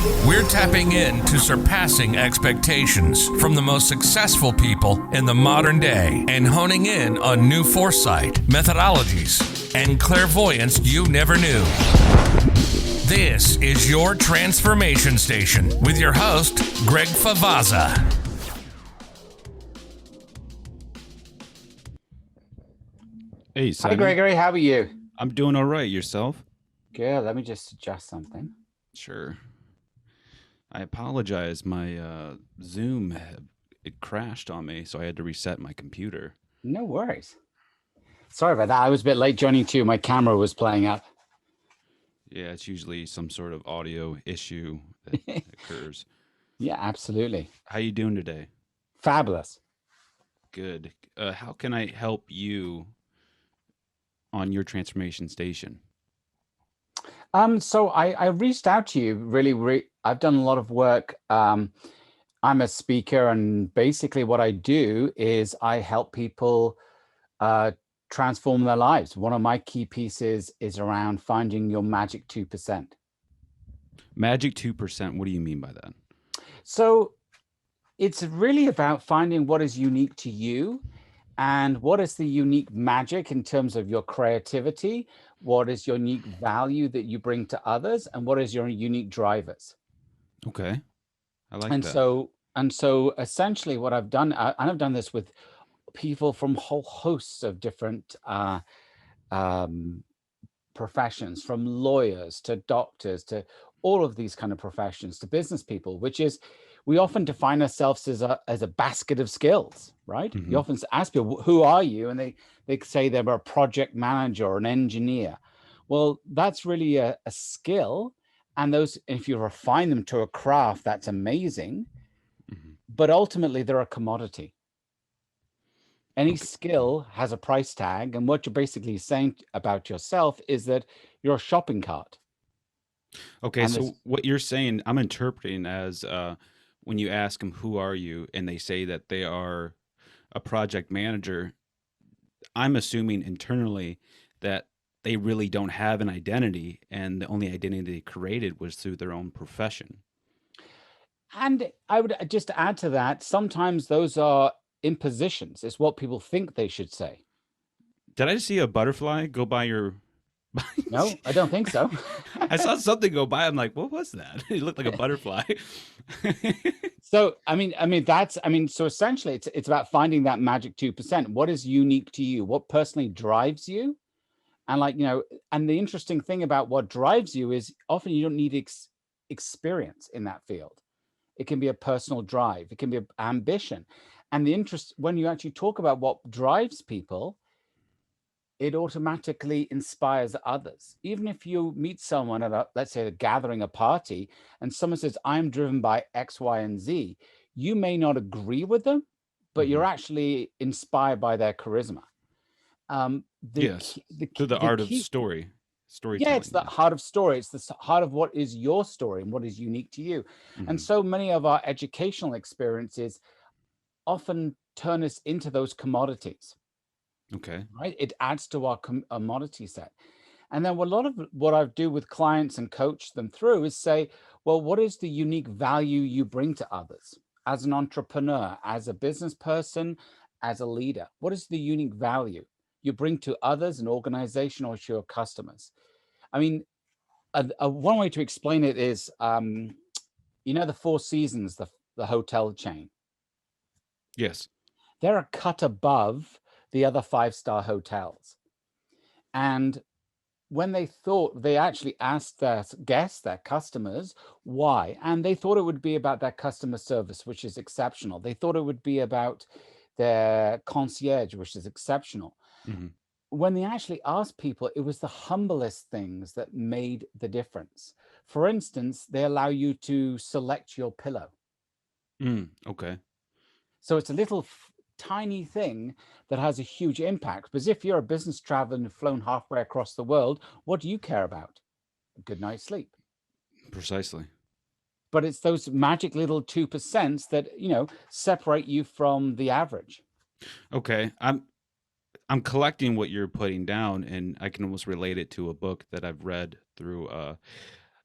We're tapping into surpassing expectations from the most successful people in the modern day and honing in on new foresight, methodologies, and clairvoyance you never knew. This is Your Transformation Station with your host, Greg Favazza. Hey, Simon. Hi, Gregory. How are you? I'm doing all right. Yourself? Good. Let me just adjust something. Sure. I apologize. My Zoom, it crashed on me, so I had to reset my computer. No worries. Sorry about that. I was a bit late joining too. My camera was playing up. Yeah, it's usually some sort of audio issue that occurs. Yeah, absolutely. How you doing today? Fabulous. Good. How can I help you on your transformation station? So I reached out to you. Really, I've done a lot of work. I'm a speaker, and basically what I do is I help people transform their lives. One of my key pieces is around finding your magic 2%. Magic 2%. What do you mean by that? So it's really about finding what is unique to you and what is the unique magic in terms of your creativity, what is your unique value that you bring to others, and what is your unique drivers. Okay. I like And that. so essentially what I've done, and I've done this with people from whole hosts of different professions, from lawyers to doctors to all of these kind of professions, to business people, which is we often define ourselves as a basket of skills, right? Mhm. You often ask people, who are you? And they say they're a project manager or an engineer. Well, that's really a skill. And those, if you refine them to a craft, that's amazing. Mhm. But ultimately, they're a commodity. Any Okay. skill has a price tag. And what you're basically saying about yourself is that you're a shopping cart. Okay, And so what you're saying, I'm interpreting as when you ask them, who are you? And they say that they are a project manager, I'm assuming internally that they really don't have an identity, and the only identity they created was through their own profession. And I would just add to that, sometimes those are impositions. It's what people think they should say. Did I see a butterfly go by your... No, I don't think so. I saw something go by. I'm like, what was that? It looked like a butterfly. So, so essentially it's about finding that magic 2%. What is unique to you? What personally drives you? And and the interesting thing about what drives you is often you don't need experience in that field. It can be a personal drive. It can be ambition. And the interest, when you actually talk about what drives people, it automatically inspires others. Even if you meet someone at let's say, a gathering, a party, and someone says, I'm driven by X, Y, and Z, you may not agree with them, but you're actually inspired by their charisma. Yes, through the art of Yeah, storytelling. it's the heart of story. It's the heart of what is your story and what is unique to you. And Mhm. so many of our educational experiences often turn us into those commodities, Okay. right? It adds to our commodity set. And then a lot of what I do with clients and coach them through is say, well, what is the unique value you bring to others as an entrepreneur, as a business person, as a leader? What is the unique value you bring to others, an organization, or to your customers? I mean, one way to explain it is, the Four Seasons, the hotel chain. Yes. They're a cut above the other five-star hotels. And when they actually asked their guests, their customers, why? And they thought it would be about their customer service, which is exceptional. They thought it would be about their concierge, which is exceptional. Hmm. When they actually asked people, it was the humblest things that made the difference. For instance, they allow you to select your pillow. Okay. So it's a little tiny thing that has a huge impact. Because if you're a business traveler and flown halfway across the world, what do you care about? A good night's sleep. Precisely. But it's those magic little 2% that, separate you from the average. Okay. I'm collecting what you're putting down, and I can almost relate it to a book that I've read through oh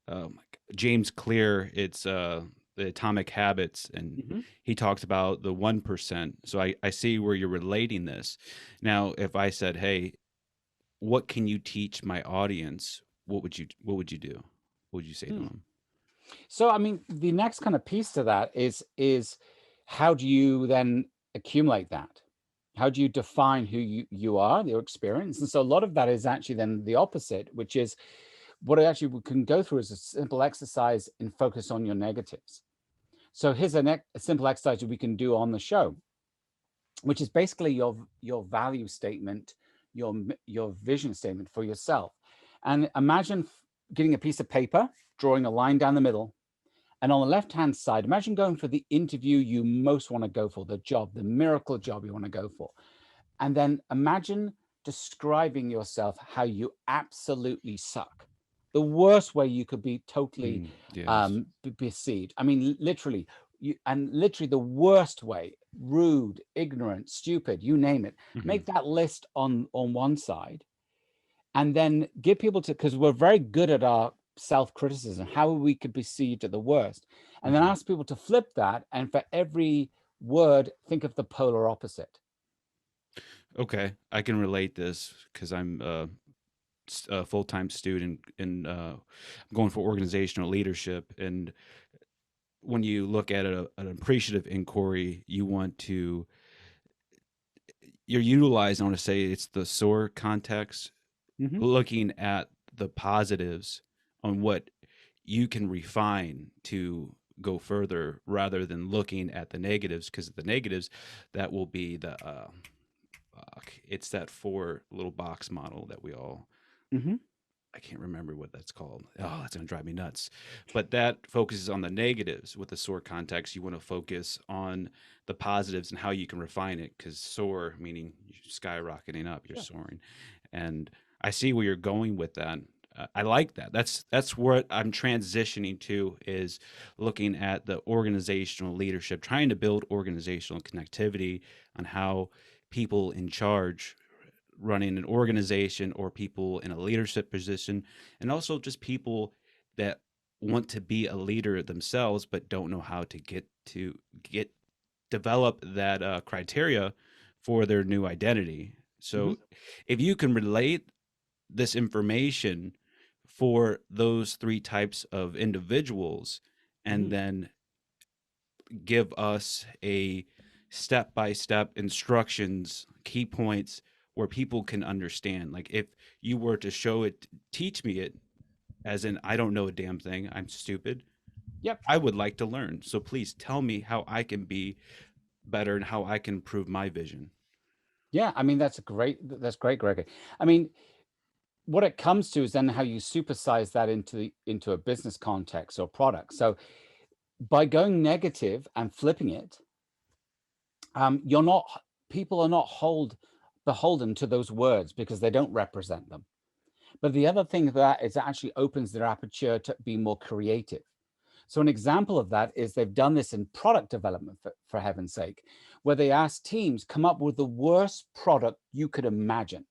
my James Clear, it's the Atomic Habits, and Mhm. he talks about the 1%. So I see where you're relating this. Now, if I said, "Hey, what can you teach my audience?" What would you do? What would you say to Hmm. them? So, I mean, the next kind of piece to that is how do you then accumulate that? How do you define who you are, your experience? And so a lot of that is actually then the opposite, which is what actually we can go through is a simple exercise and focus on your negatives. So here's a simple exercise that we can do on the show, which is basically your value statement, your vision statement for yourself. And imagine getting a piece of paper, drawing a line down the middle, and on the left-hand side, imagine going for the interview you most want to go for, the job, the miracle job you want to go for. And then imagine describing yourself how you absolutely suck. The worst way you could be totally Yes. perceived. I mean, literally, literally the worst way, rude, ignorant, stupid, you name it. Hmm. Make that list on one side, and then get people to, because we're very good at our self-criticism, how we could be perceived at the worst, and then Hmm. ask people to flip that, and for every word, think of the polar opposite. Okay, I can relate this because I'm a full-time student and I'm going for organizational leadership. And when you look at an appreciative inquiry, you're utilizing, I want to say it's the SOAR context, Hmm. looking at the positives on what you can refine to go further rather than looking at the negatives, because the negatives, that will be the it's that four little box model that we all, Hmm. I can't remember what that's called. Oh, that's going to drive me nuts. But that focuses on the negatives. With the SOAR context, you want to focus on the positives and how you can refine it, because SOAR, meaning you're skyrocketing up, you're Sure. soaring. And I see where you're going with that. I like that. That's what I'm transitioning to, is looking at the organizational leadership, trying to build organizational connectivity on how people in charge running an organization, or people in a leadership position, and also just people that want to be a leader themselves but don't know how to get develop that criteria for their new identity. Hmm. So if you can relate this information for those three types of individuals, and Hmm. then give us a step by step instructions, key points where people can understand. Like, if you were to show it, teach me it, as in, I don't know a damn thing, I'm stupid. Yep. I would like to learn. So please tell me how I can be better and how I can improve my vision. Yeah. I mean, that's great, Gregory. I mean, what it comes to is then how you supersize that into a business context or product. So by going negative and flipping it, you're not people are not beholden to those words because they don't represent them. But the other thing that is actually opens their aperture to be more creative. So an example of that is they've done this in product development, for heaven's sake, where they asked teams come up with the worst product you could imagine.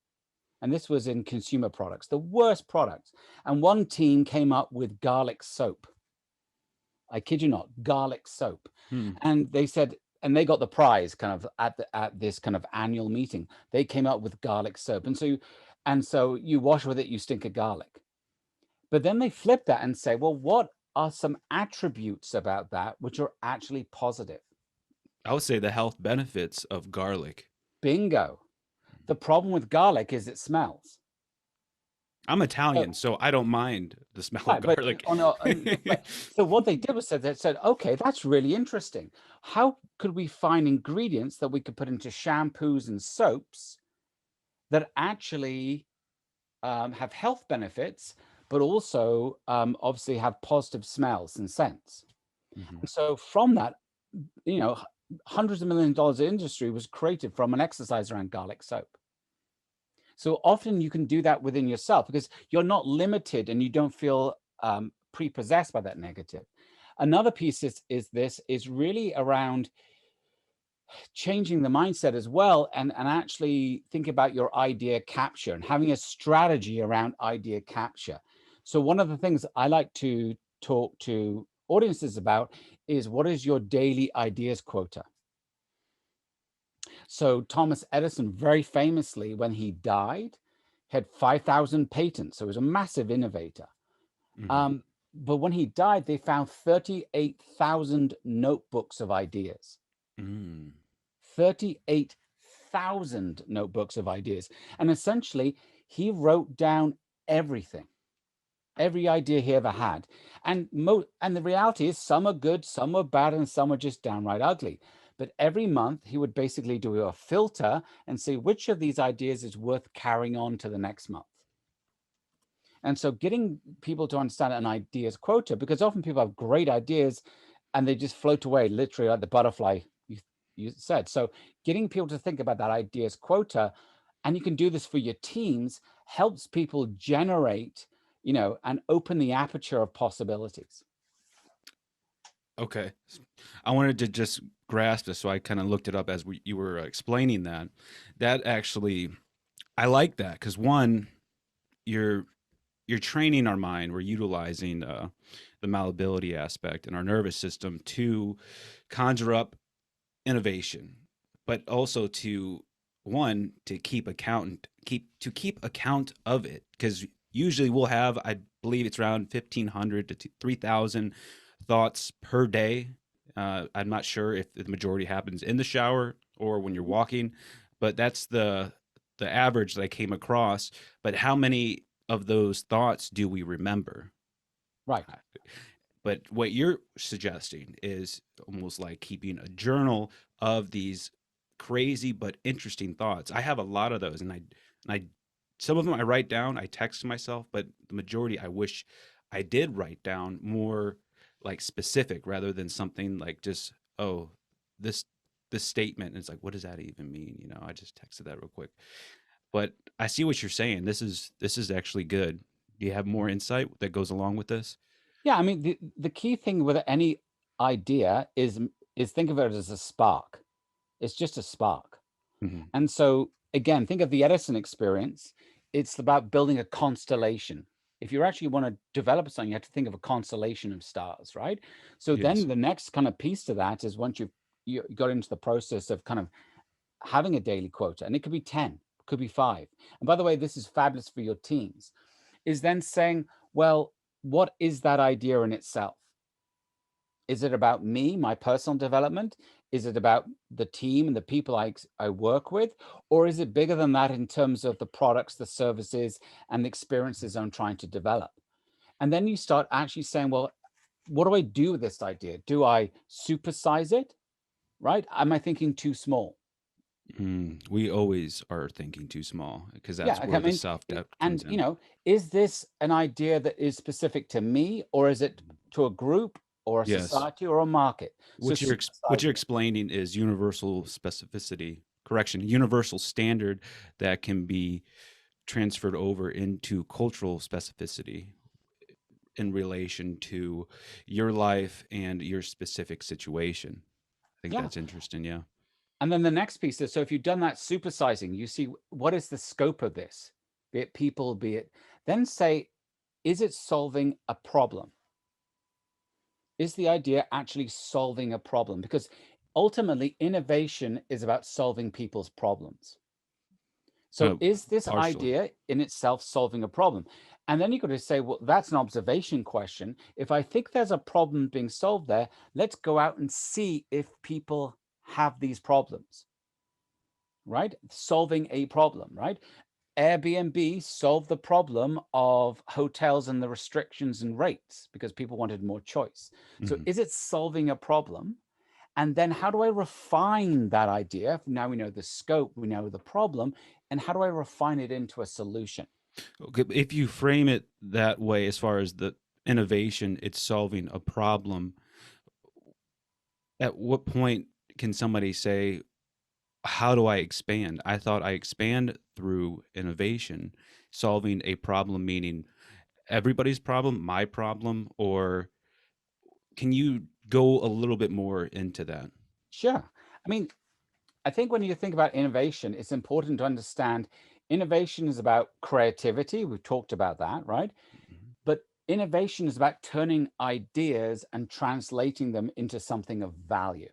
And this was in consumer products, the worst products. And one team came up with garlic soap. I kid you not, garlic soap. Hmm. And they said, and they got the prize kind of at this kind of annual meeting. They came up with garlic soap. And so you wash with it, you stink of garlic. But then they flip that and say, well, what are some attributes about that which are actually positive? I would say the health benefits of garlic. Bingo. The problem with garlic is it smells. I'm So, Italian, so I don't mind the smell of right, but garlic. so what they did was they said, okay, that's really interesting. How could we find ingredients that we could put into shampoos and soaps that actually have health benefits, but also obviously have positive smells and scents? Mhm. And so from that, you know, hundreds of millions of dollars of industry was created from an exercise around garlic soap. So often you can do that within yourself because you're not limited and you don't feel prepossessed by that negative. Another piece is really around changing the mindset as well, and actually think about your idea capture and having a strategy around idea capture. So one of the things I like to talk to audiences about is, what is your daily ideas quota? So Thomas Edison, very famously, when he died, had 5,000 patents. So he was a massive innovator. Mhm. But when he died, they found 38,000 notebooks of ideas. Mm. 38,000 notebooks of ideas. And essentially, he wrote down everything, every idea he ever had. And the reality is, some are good, some are bad, and some are just downright ugly. But every month, he would basically do a filter and see which of these ideas is worth carrying on to the next month. And so getting people to understand an ideas quota, because often people have great ideas and they just float away, literally like the butterfly you said. So getting people to think about that ideas quota, and you can do this for your teams, helps people generate, and open the aperture of possibilities. Okay. I wanted to just grasp this, so I kind of looked it up as you were explaining that. That actually, I like that because one, you're you're training our mind. We're utilizing the malleability aspect in our nervous system to conjure up innovation, but also to one to keep account of it, because usually we'll have, I believe it's around 1,500 to 3,000 thoughts per day. I'm not sure if the majority happens in the shower or when you're walking, but that's the average that I came across. But how many of those thoughts do we remember? Right. But what you're suggesting is almost like keeping a journal of these crazy but interesting thoughts. I have a lot of those, and I some of them I write down, I text to myself, but the majority I wish I did write down more, like specific, rather than something like just, oh, this this statement. And it's like, what does that even mean? I just texted that real quick. But I see what you're saying. This is actually good. Do you have more insight that goes along with this? Yeah, I mean, the key thing with any idea is think of it as a spark. It's just a spark. Mhm. And so again, think of the Edison experience. It's about building a constellation. If you actually want to develop something, you have to think of a constellation of stars, right? So then Yes. the next kind of piece to that is, once you got into the process of kind of having a daily quota, and it could be 10, it could be 5. And by the way, this is fabulous for your teams, is then saying, well, what is that idea in itself? Is it about me, my personal development? Is it about the team and the people I work with? Or is it bigger than that in terms of the products, the services, and the experiences I'm trying to develop? And then you start actually saying, well, what do I do with this idea? Do I supersize it? Right? Am I thinking too small? We always are thinking too small because Yeah, that's okay, I where the mean, self-doubt and comes in. is this an idea that is specific to me, or is it to a group or a Yes. society or a market? So What you're supersizing it. explaining is universal specificity, correction, universal standard that can be transferred over into cultural specificity in relation to your life and your specific situation. I think Yeah. that's interesting. Yeah. And then the next piece is, so if you've done that supersizing, you see, what is the scope of this? Be it people, be it, then say, is it solving a problem? Is the idea actually solving a problem? Because ultimately, innovation is about solving people's problems. So Uh, is this Partially. idea in itself solving a problem? And then you got to say, well, that's an observation question. If I think there's a problem being solved there, let's go out and see if people have these problems, right? Solving a problem, right? Airbnb solved the problem of hotels and the restrictions and rates because people wanted more choice. So Mhm. is it solving a problem? And then how do I refine that idea? Now we know the scope, we know the problem, and how do I refine it into a solution? Okay, if you frame it that way, as far as the innovation, it's solving a problem. At what point can somebody say, how do I expand? I thought I expand through innovation, solving a problem, meaning everybody's problem, my problem, or can you go a little bit more into that? Sure. I mean, I think when you think about innovation, it's important to understand innovation is about creativity. We've talked about that, right? Mhm. But Innovation is about turning ideas and translating them into something of value.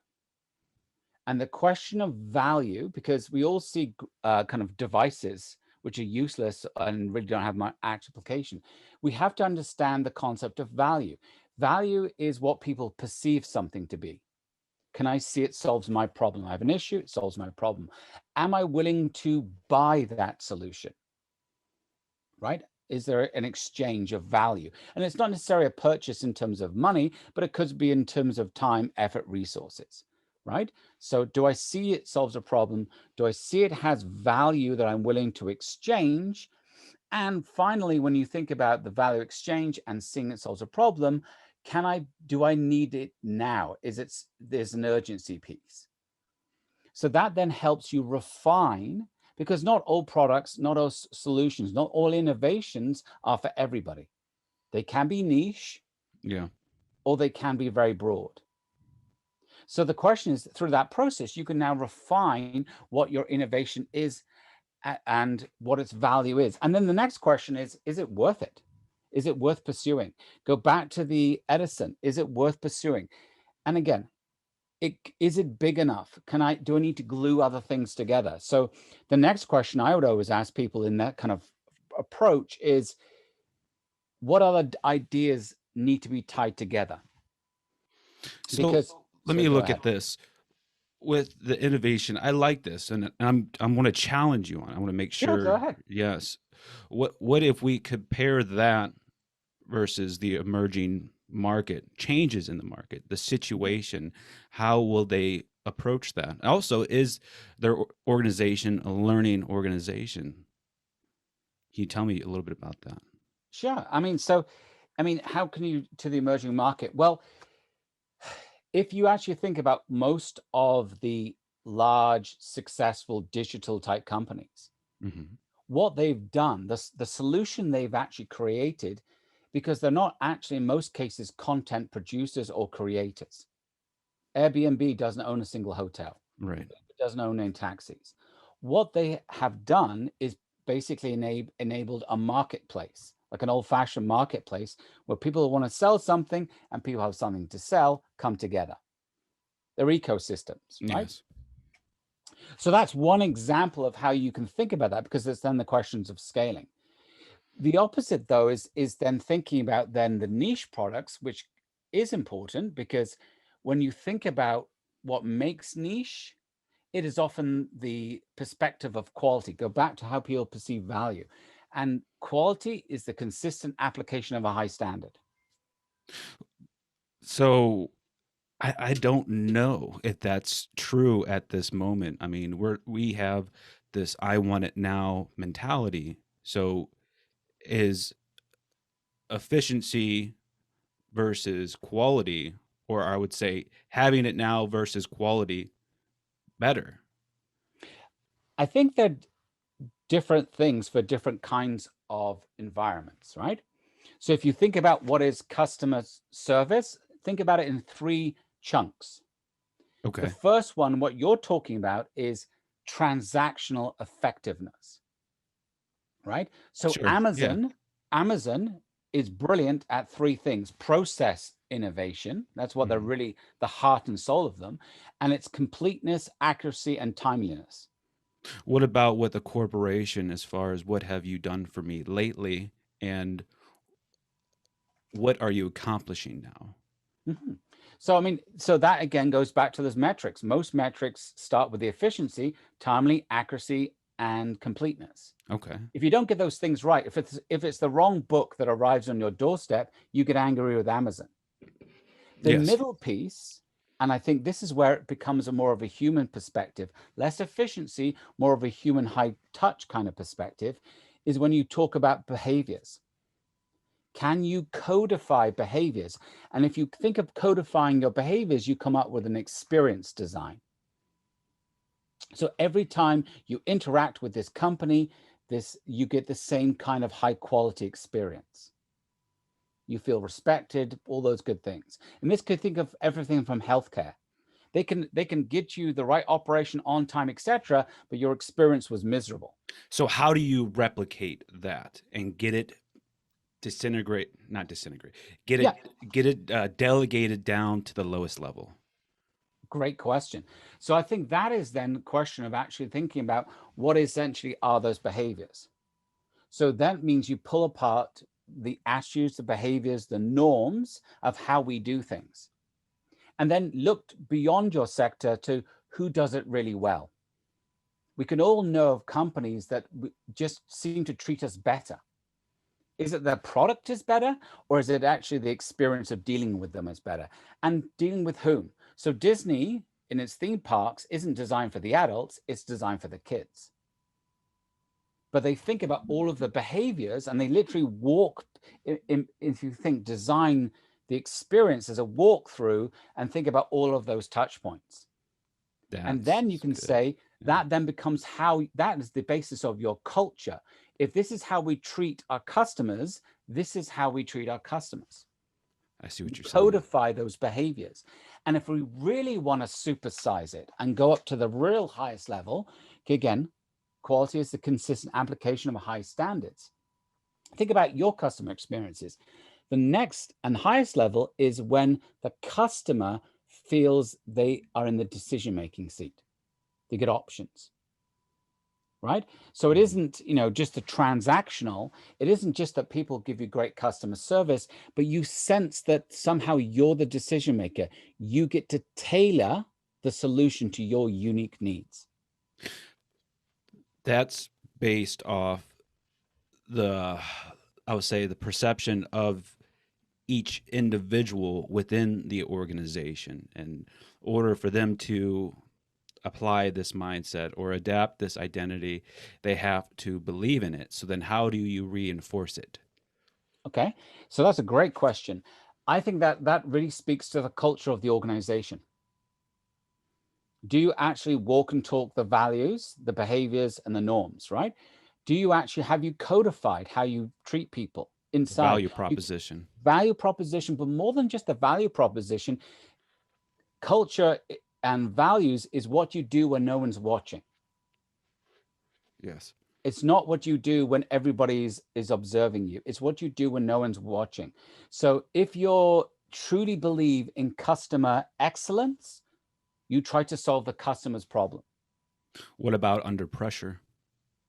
And the question of value, because we all see kind of devices which are useless and really don't have much application, we have to understand the concept of value. Value is what people perceive something to be. Can I see it solves my problem? I have an issue, it solves my problem. Am I willing to buy that solution? Right? Is there an exchange of value? And it's not necessarily a purchase in terms of money, but it could be in terms of time, effort, resources, right? So do I see it solves a problem? Do I see it has value that I'm willing to exchange? And finally, when you think about the value exchange and seeing it solves a problem, do I need it now? There's an urgency piece. So that then helps you refine, because not all products, not all solutions, not all innovations are for everybody. They can be niche, Yeah. or they can be very broad. So the question is, through that process, you can now refine what your innovation is and what its value is. And then the next question is it worth it? Is it worth pursuing? Go back to the Edison. Is it worth pursuing? And again, is it big enough? Do I need to glue other things together? So the next question I would always ask people in that kind of approach is, what other ideas need to be tied together? So Because let me look at this with the innovation. I like this, and I'm want to challenge you on it. I want to make sure. Go ahead. Yes. What if we compare that versus the emerging market, changes in the market, the situation? How will they approach that? Also, is their organization a learning organization? Can you tell me a little bit about that? Sure. How can you to the emerging market? Well, if you actually think about most of the large, successful digital type companies, Mm-hmm. what they've done, the solution they've actually created, because they're not actually in most cases content producers or creators. Airbnb doesn't own a single hotel. Right. It doesn't own any taxis. What they have done is basically enabled a marketplace, like an old-fashioned marketplace, where people want to sell something and people have something to sell come together. They're ecosystems, right? Yes. So that's one example of how you can think about that, because there's then the questions of scaling. The opposite, though, is then thinking about then the niche products, which is important, because when you think about what makes niche, it is often the perspective of quality. Go back to how people perceive value. And quality is the consistent application of a high standard. So I don't know if that's true at this moment. I mean, we have this "I want it now" mentality. So is efficiency versus quality, or I would say having it now versus quality, better? I think they're different things for different kinds of environments, right? So if you think about what is customer service, think about it in 3 chunks. The Okay. first one, what you're talking about, is transactional effectiveness, right? So Sure. Yeah. Amazon is brilliant at 3 things: process innovation, that's what they're Mhm. really the heart and soul of them, and it's completeness, accuracy, and timeliness. What about with a corporation, as far as what have you done for me lately, and what are you accomplishing now? Mhm. So that again goes back to those metrics. Most metrics start with the efficiency, timely, accuracy, and completeness. Okay. If you don't get those things right, if it's the wrong book that arrives on your doorstep, you get angry with Amazon. The Yes. middle piece, and I think this is where it becomes a more of a human perspective, less efficiency, more of a human high touch kind of perspective, is when you talk about behaviors. Can you codify behaviors? And if you think of codifying your behaviors, you come up with an experience design. So every time you interact with this company, you get the same kind of high quality experience. You feel respected, all those good things. And this could think of everything from healthcare. They can get you the right operation on time, etc., but your experience was miserable. So how do you replicate that and get it not disintegrate, get it delegated down to the lowest level. Great question. So I think that is then the question of actually thinking about what essentially are those behaviors. So that means you pull apart the attitudes, the behaviors, the norms of how we do things. And then look beyond your sector to who does it really well. We can all know of companies that just seem to treat us better. Is it their product is better, or is it actually the experience of dealing with them is better? And dealing with whom? So Disney in its theme parks isn't designed for the adults, it's designed for the kids. But they think about all of the behaviors and they literally walk, if you think, design the experience as a walkthrough and think about all of those touch points. And then you can say that then becomes how, that is the basis of your culture. If this is how we treat our customers, this is how we treat our customers. I see what you're saying. Codify those behaviors. And if we really want to supersize it and go up to the real highest level, again, quality is the consistent application of high standards. Think about your customer experiences. The next and highest level is when the customer feels they are in the decision-making seat. They get options, right? So it isn't, just the transactional. It isn't just that people give you great customer service, but you sense that somehow you're the decision maker. You get to tailor the solution to your unique needs. That's based off the perception of each individual within the organization. In order for them to apply this mindset or adapt this identity, they have to believe in it. So then how do you reinforce it? Okay, so that's a great question. I think that really speaks to the culture of the organization. Do you actually walk and talk the values, the behaviors, and the norms, right? Do you actually, have you codified how you treat people inside? Value proposition. Value proposition, but more than just the value proposition, culture and values is what you do when no one's watching. Yes. It's not what you do when everybody is observing you. It's what you do when no one's watching. So if you truly believe in customer excellence, you try to solve the customer's problem. What about under pressure?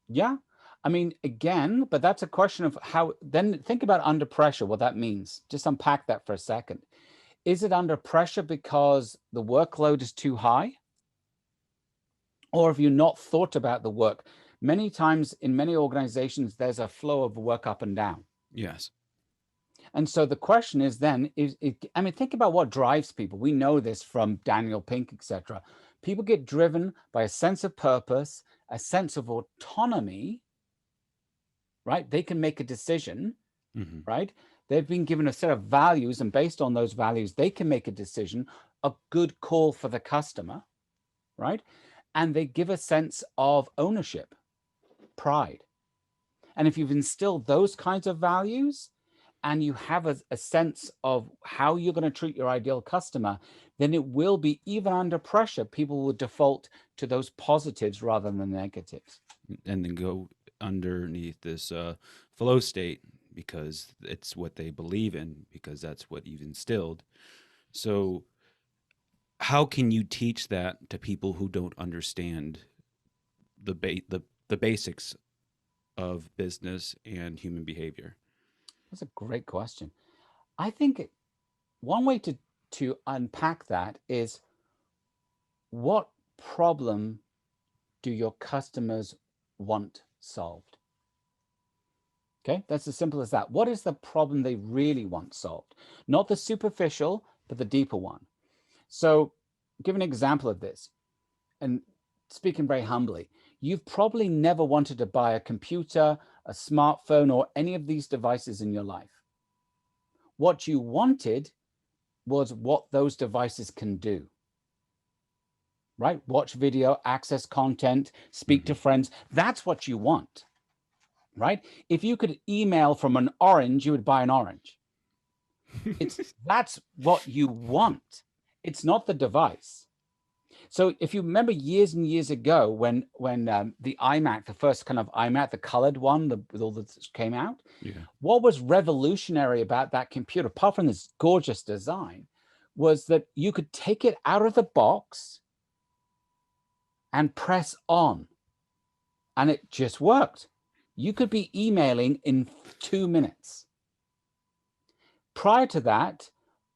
Yeah. I mean, again, but that's a question of how, then think about under pressure, what that means. Just unpack that for a second. Is it under pressure because the workload is too high? Or have you not thought about the work? Many times in many organizations, there's a flow of work up and down. Yes. And so the question is then, think about what drives people. We know this from Daniel Pink, etc. People get driven by a sense of purpose, a sense of autonomy, right? They can make a decision, right? They've been given a set of values, and based on those values, they can make a decision, a good call for the customer, right? And they give a sense of ownership, pride. And if you've instilled those kinds of values, and you have a sense of how you're going to treat your ideal customer, then it will be, even under pressure, people will default to those positives rather than the negatives. And then go underneath this flow state because it's what they believe in, because that's what you've instilled. So how can you teach that to people who don't understand the basics of business and human behavior? That's a great question. I think one way to unpack that is, what problem do your customers want solved? Okay, that's as simple as that. What is the problem they really want solved? Not the superficial, but the deeper one. So give an example of this. And speaking very humbly, you've probably never wanted to buy a computer, a smartphone, or any of these devices in your life. What you wanted was what those devices can do, right? Watch video, access content, speak to friends. That's what you want, right? If you could email from an orange, you would buy an orange. That's what you want. It's not the device. So if you remember years and years ago when the iMac, the first kind of iMac, the colored one, with all that came out, what was revolutionary about that computer, apart from this gorgeous design, was that you could take it out of the box and press on, and it just worked. You could be emailing in 2 minutes. Prior to that,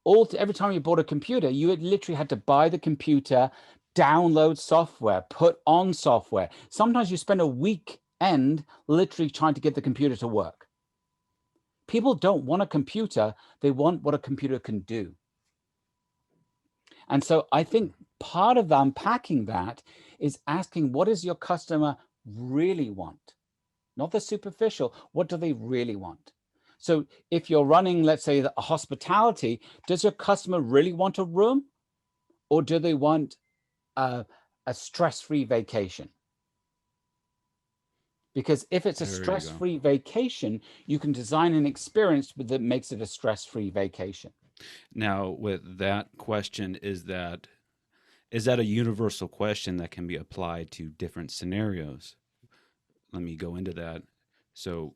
every time you bought a computer, you had literally had to buy the computer, download software, put on software. Sometimes you spend a weekend literally trying to get the computer to work. People don't want a computer. They want what a computer can do. And so I think part of unpacking that is asking, what does your customer really want? Not the superficial. What do they really want? So if you're running, let's say, a hospitality, does your customer really want a room, or do they want a stress-free vacation? Because if it's a stress-free vacation, you can design an experience that makes it a stress-free vacation. Now, with that question, is that a universal question that can be applied to different scenarios? Let me go into that. So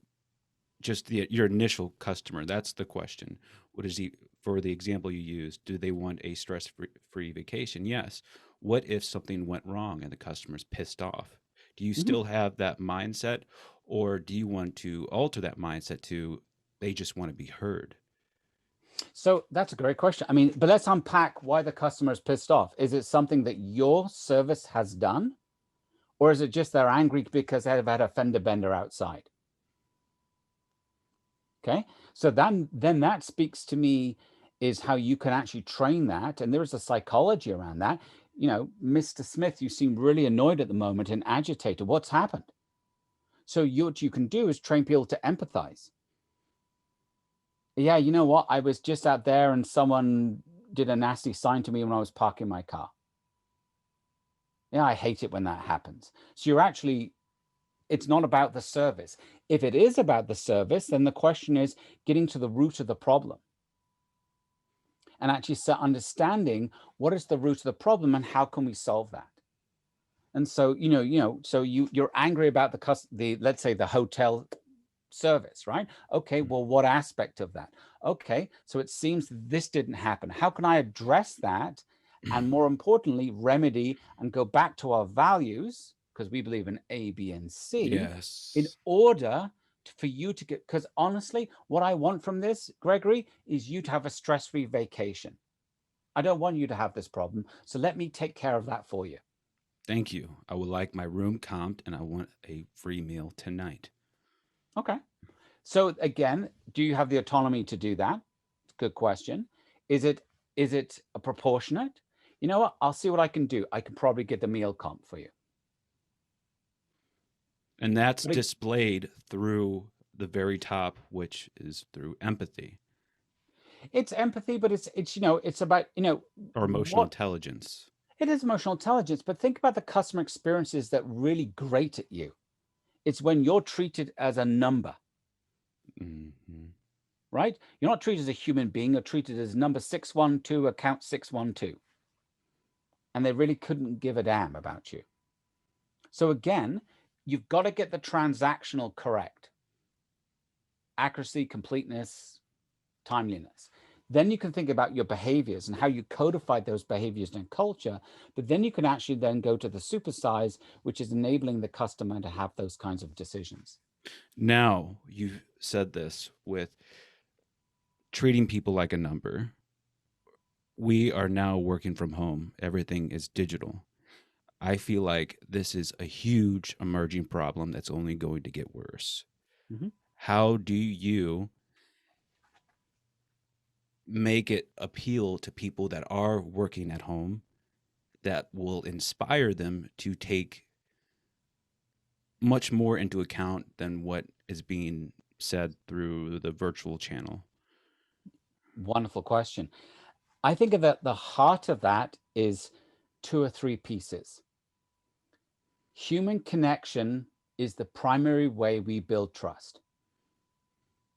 just your initial customer, that's the question. What is for the example you used, do they want a stress-free vacation? Yes. What if something went wrong and the customer's pissed off? Do you still have that mindset, or do you want to alter that mindset to they just want to be heard? So that's a great question. I mean, but let's unpack why the customer is pissed off. Is it something that your service has done? Or is it just they're angry because they've had a fender bender outside? Okay, so then that speaks to me is how you can actually train that. And there is a psychology around that. You know, Mr. Smith, you seem really annoyed at the moment and agitated. What's happened? So what you can do is train people to empathize. Yeah, you know what? I was just out there and someone did a nasty sign to me when I was parking my car. Yeah, I hate it when that happens. So you're actually, it's not about the service. If it is about the service, then the question is getting to the root of the problem and actually understanding what is the root of the problem and how can we solve that. And so, so you're angry about the let's say the hotel service, right? Okay, well, what aspect of that? Okay, so it seems this didn't happen. How can I address that? And more importantly, remedy and go back to our values, because we believe in A, B, and C, Yes. in order for you to get, because honestly, what I want from this, Gregory, is you to have a stress-free vacation. I don't want you to have this problem. So let me take care of that for you. Thank you. I would like my room comped and I want a free meal tonight. Okay. So again, do you have the autonomy to do that? Good question. Is it a proportionate? You know what? I'll see what I can do. I can probably get the meal comp for you. And that's displayed through the very top, which is through empathy. It's empathy, but it's it's about, or emotional intelligence. It is emotional intelligence, but think about the customer experiences that really grate at you. It's when you're treated as a number. Mm-hmm. Right? You're not treated as a human being. You're treated as number 612, account 612. And they really couldn't give a damn about you. So again, you've got to get the transactional correct. Accuracy, completeness, timeliness. Then you can think about your behaviors and how you codified those behaviors in culture. But then you can actually then go to the supersize, which is enabling the customer to have those kinds of decisions. Now, you've said this with treating people like a number. We are now working from home. Everything is digital. I feel like this is a huge emerging problem that's only going to get worse. Mm-hmm. How do you make it appeal to people that are working at home that will inspire them to take much more into account than what is being said through the virtual channel? Wonderful question. I think that the heart of that is 2 or 3 pieces. Human connection is the primary way we build trust.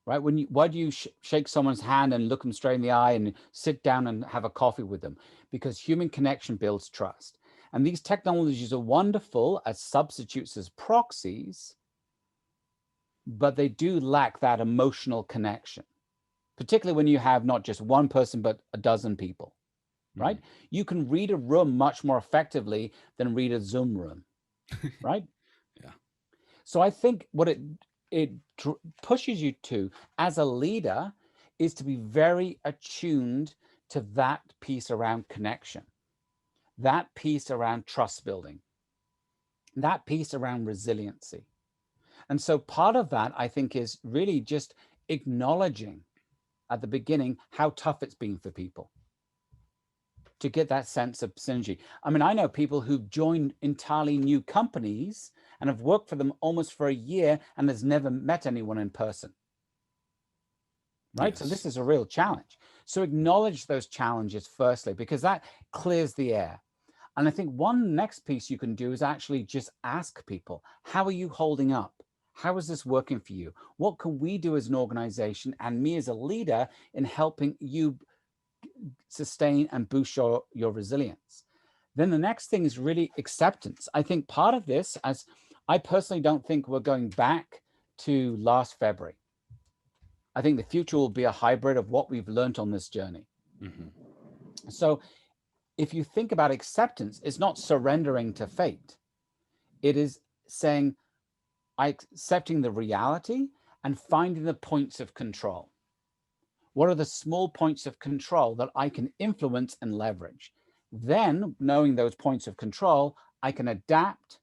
Right? Why do you shake someone's hand and look them straight in the eye and sit down and have a coffee with them? Because human connection builds trust. And these technologies are wonderful as substitutes, as proxies, but they do lack that emotional connection, particularly when you have not just one person, but a dozen people, right? You can read a room much more effectively than read a Zoom room, right? Yeah. So I think what it pushes you to as a leader is to be very attuned to that piece around connection, that piece around trust building, that piece around resiliency. And so part of that, I think, is really just acknowledging at the beginning how tough it's been for people to get that sense of synergy. I mean, I know people who've joined entirely new companies and have worked for them almost for a year and has never met anyone in person. Right? Yes. So this is a real challenge. So acknowledge those challenges firstly, because that clears the air. And I think one next piece you can do is actually just ask people, how are you holding up? How is this working for you? What can we do as an organization and me as a leader in helping you sustain and boost your resilience? Then the next thing is really acceptance. I think part of this, as I personally don't think we're going back to last February. I think the future will be a hybrid of what we've learned on this journey. So if you think about acceptance, it's not surrendering to fate. It is saying, accepting the reality and finding the points of control. What are the small points of control that I can influence and leverage? Then, knowing those points of control, I can adapt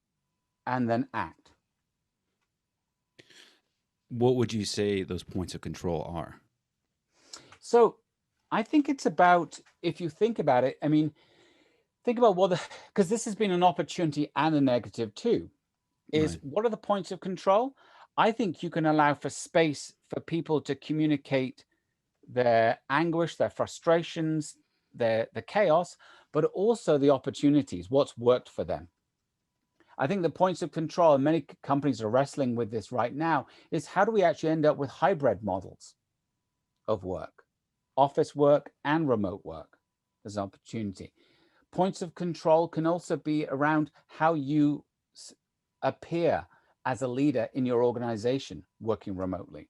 and then act. What would you say those points of control are? So I think it's about, if you think about it, I mean, think about because this has been an opportunity and a negative too, is what are the points of control? I think you can allow for space for people to communicate their anguish, their frustrations, the chaos, but also the opportunities, what's worked for them. I think the points of control, and many companies are wrestling with this right now, is how do we actually end up with hybrid models of work, office work and remote work as an opportunity. Points of control can also be around how you appear as a leader in your organization working remotely.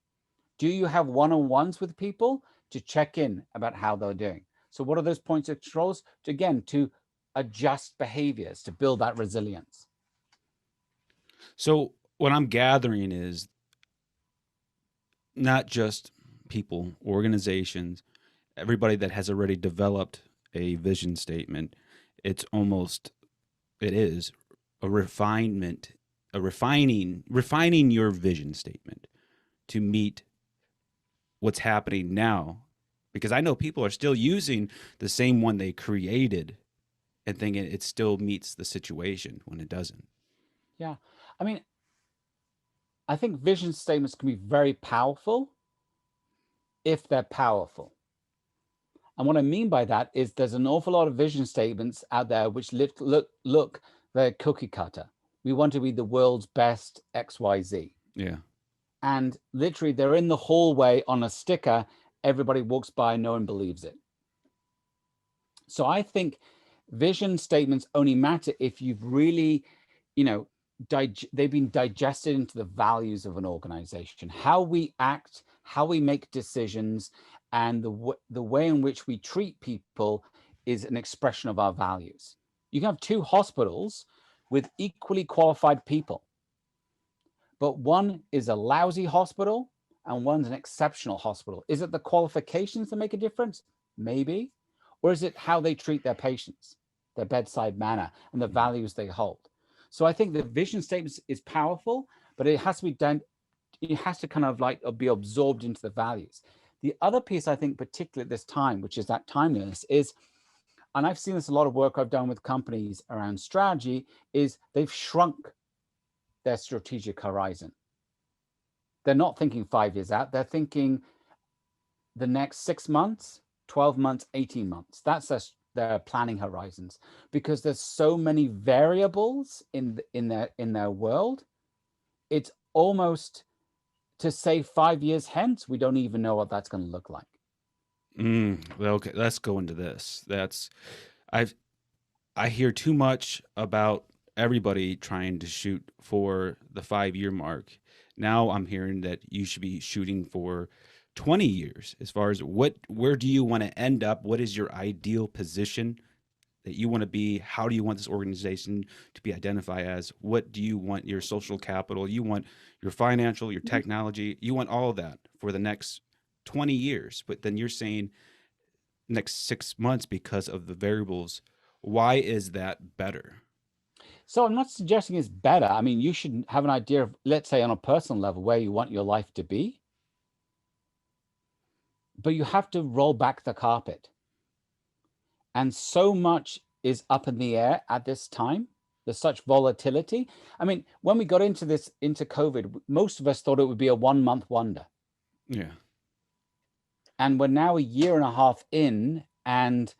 Do you have one-on-ones with people to check in about how they're doing? So what are those points of controls? To adjust behaviors, to build that resilience. So what I'm gathering is not just people, organizations, everybody that has already developed a vision statement. It is a refining your vision statement to meet what's happening now. Because I know people are still using the same one they created and thinking it still meets the situation when it doesn't. Yeah. I mean, I think vision statements can be very powerful if they're powerful. And what I mean by that is there's an awful lot of vision statements out there which look very cookie cutter. We want to be the world's best XYZ. Yeah. And literally they're in the hallway on a sticker. Everybody walks by, no one believes it. So I think vision statements only matter if you've really, they've been digested into the values of an organization, how we act, how we make decisions, and the way in which we treat people is an expression of our values. You can have two hospitals with equally qualified people, but one is a lousy hospital and one's an exceptional hospital. Is it the qualifications that make a difference? Maybe. Or is it how they treat their patients, their bedside manner, and the values they hold? So I think the vision statement is powerful, but it has to be done. It has to kind of like be absorbed into the values. The other piece, I think, particularly at this time, which is that timeliness, is, and I've seen this a lot of work I've done with companies around strategy, is they've shrunk their strategic horizon. They're not thinking 5 years out. They're thinking the next 6 months, 12 months, 18 months. That's their planning horizons, because there's so many variables in their world. It's almost to say 5 years hence, we don't even know what that's going to look like. Well, okay, let's go into this. I hear too much about everybody trying to shoot for the 5 year mark. Now I'm hearing that you should be shooting for 20 years as far as where do you want to end up? What is your ideal position that you want to be? How do you want this organization to be identified as? What do you want your social capital? You want your financial, your technology, you want all of that for the next 20 years. But then you're saying next 6 months because of the variables. Why is that better? So I'm not suggesting it's better. I mean, you should have an idea of, let's say on a personal level, where you want your life to be. But you have to roll back the carpet. And so much is up in the air at this time. There's such volatility. I mean, when we got into COVID, most of us thought it would be a 1 month wonder. Yeah. And we're now a year and a half in, and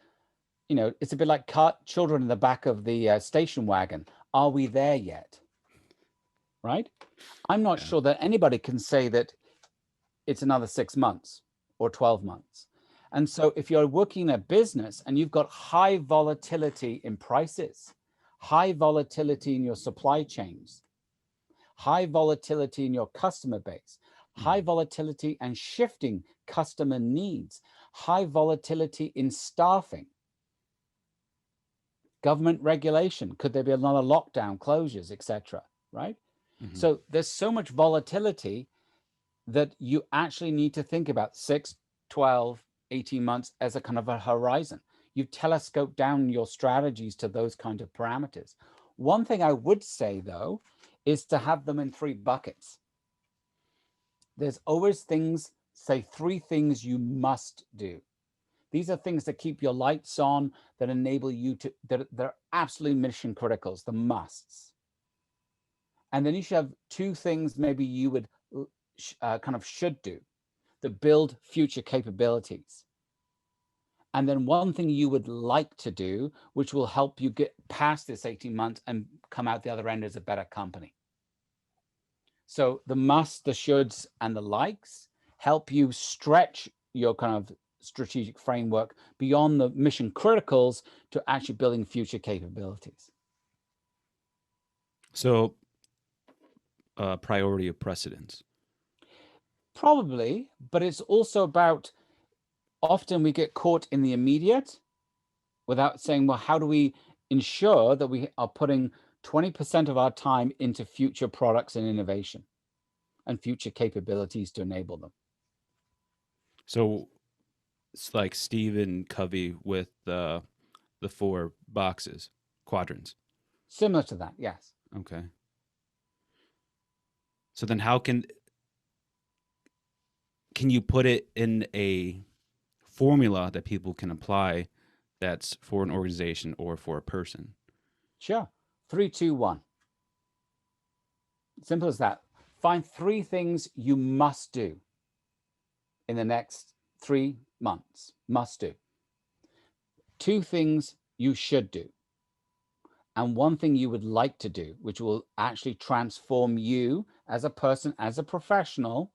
it's a bit like children in the back of the station wagon. Are we there yet? Right? I'm not sure that anybody can say that it's another 6 months or 12 months. And so if you're working in a business and you've got high volatility in prices, high volatility in your supply chains, high volatility in your customer base, high volatility and shifting customer needs, high volatility in staffing, government regulation, could there be another lockdown, closures, etc., right? Mm-hmm. So there's so much volatility that you actually need to think about 6, 12, 18 months as a kind of a horizon. You telescope down your strategies to those kind of parameters. One thing I would say, though, is to have them in 3 buckets. There's always things, say 3 things you must do. These are things that keep your lights on, that enable you to, that are absolutely mission criticals, the musts. And then you should have 2 things maybe you would kind of should do that build future capabilities. And then 1 thing you would like to do, which will help you get past this 18 months and come out the other end as a better company. So the musts, the shoulds, and the likes help you stretch your kind of strategic framework beyond the mission criticals to actually building future capabilities. So priority of precedence. Probably, but it's also about, often we get caught in the immediate without saying, well, how do we ensure that we are putting 20% of our time into future products and innovation and future capabilities to enable them? So it's like Stephen Covey with the 4 boxes, quadrants. Similar to that, yes. Okay. So then how can you put it in a formula that people can apply that's for an organization or for a person? Sure. 3, 2, 1. Simple as that. Find 3 things you must do in the next 3 months. Must do. 2 things you should do. And 1 thing you would like to do, which will actually transform you as a person, as a professional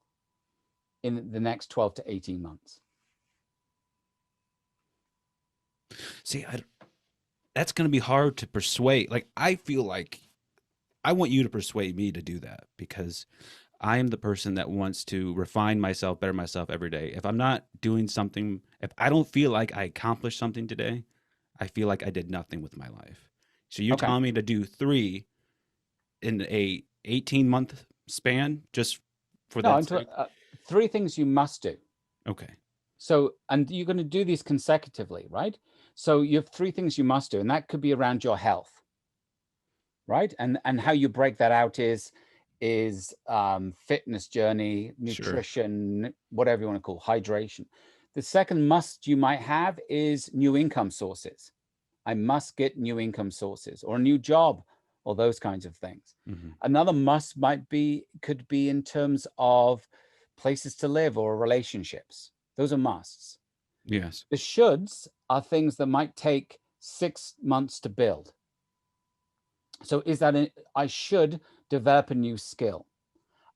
in the next 12 to 18 months. See, that's going to be hard to persuade. Like, I feel like I want you to persuade me to do that because I am the person that wants to refine myself, better myself every day. If I'm not doing something, if I don't feel like I accomplished something today, I feel like I did nothing with my life. So you're telling me to do 3 in a 18-month span just for that? 3 things you must do. Okay. So, and you're going to do these consecutively, right? So you have 3 things you must do, and that could be around your health, right? And how you break that out is fitness journey, nutrition, sure, whatever you want to call, hydration. The second must you might have is new income sources. I must get new income sources or a new job or those kinds of things. Mm-hmm. Another must could be in terms of places to live or relationships. Those are musts. Yes. The shoulds are things that might take 6 months to build. So is that I should develop a new skill.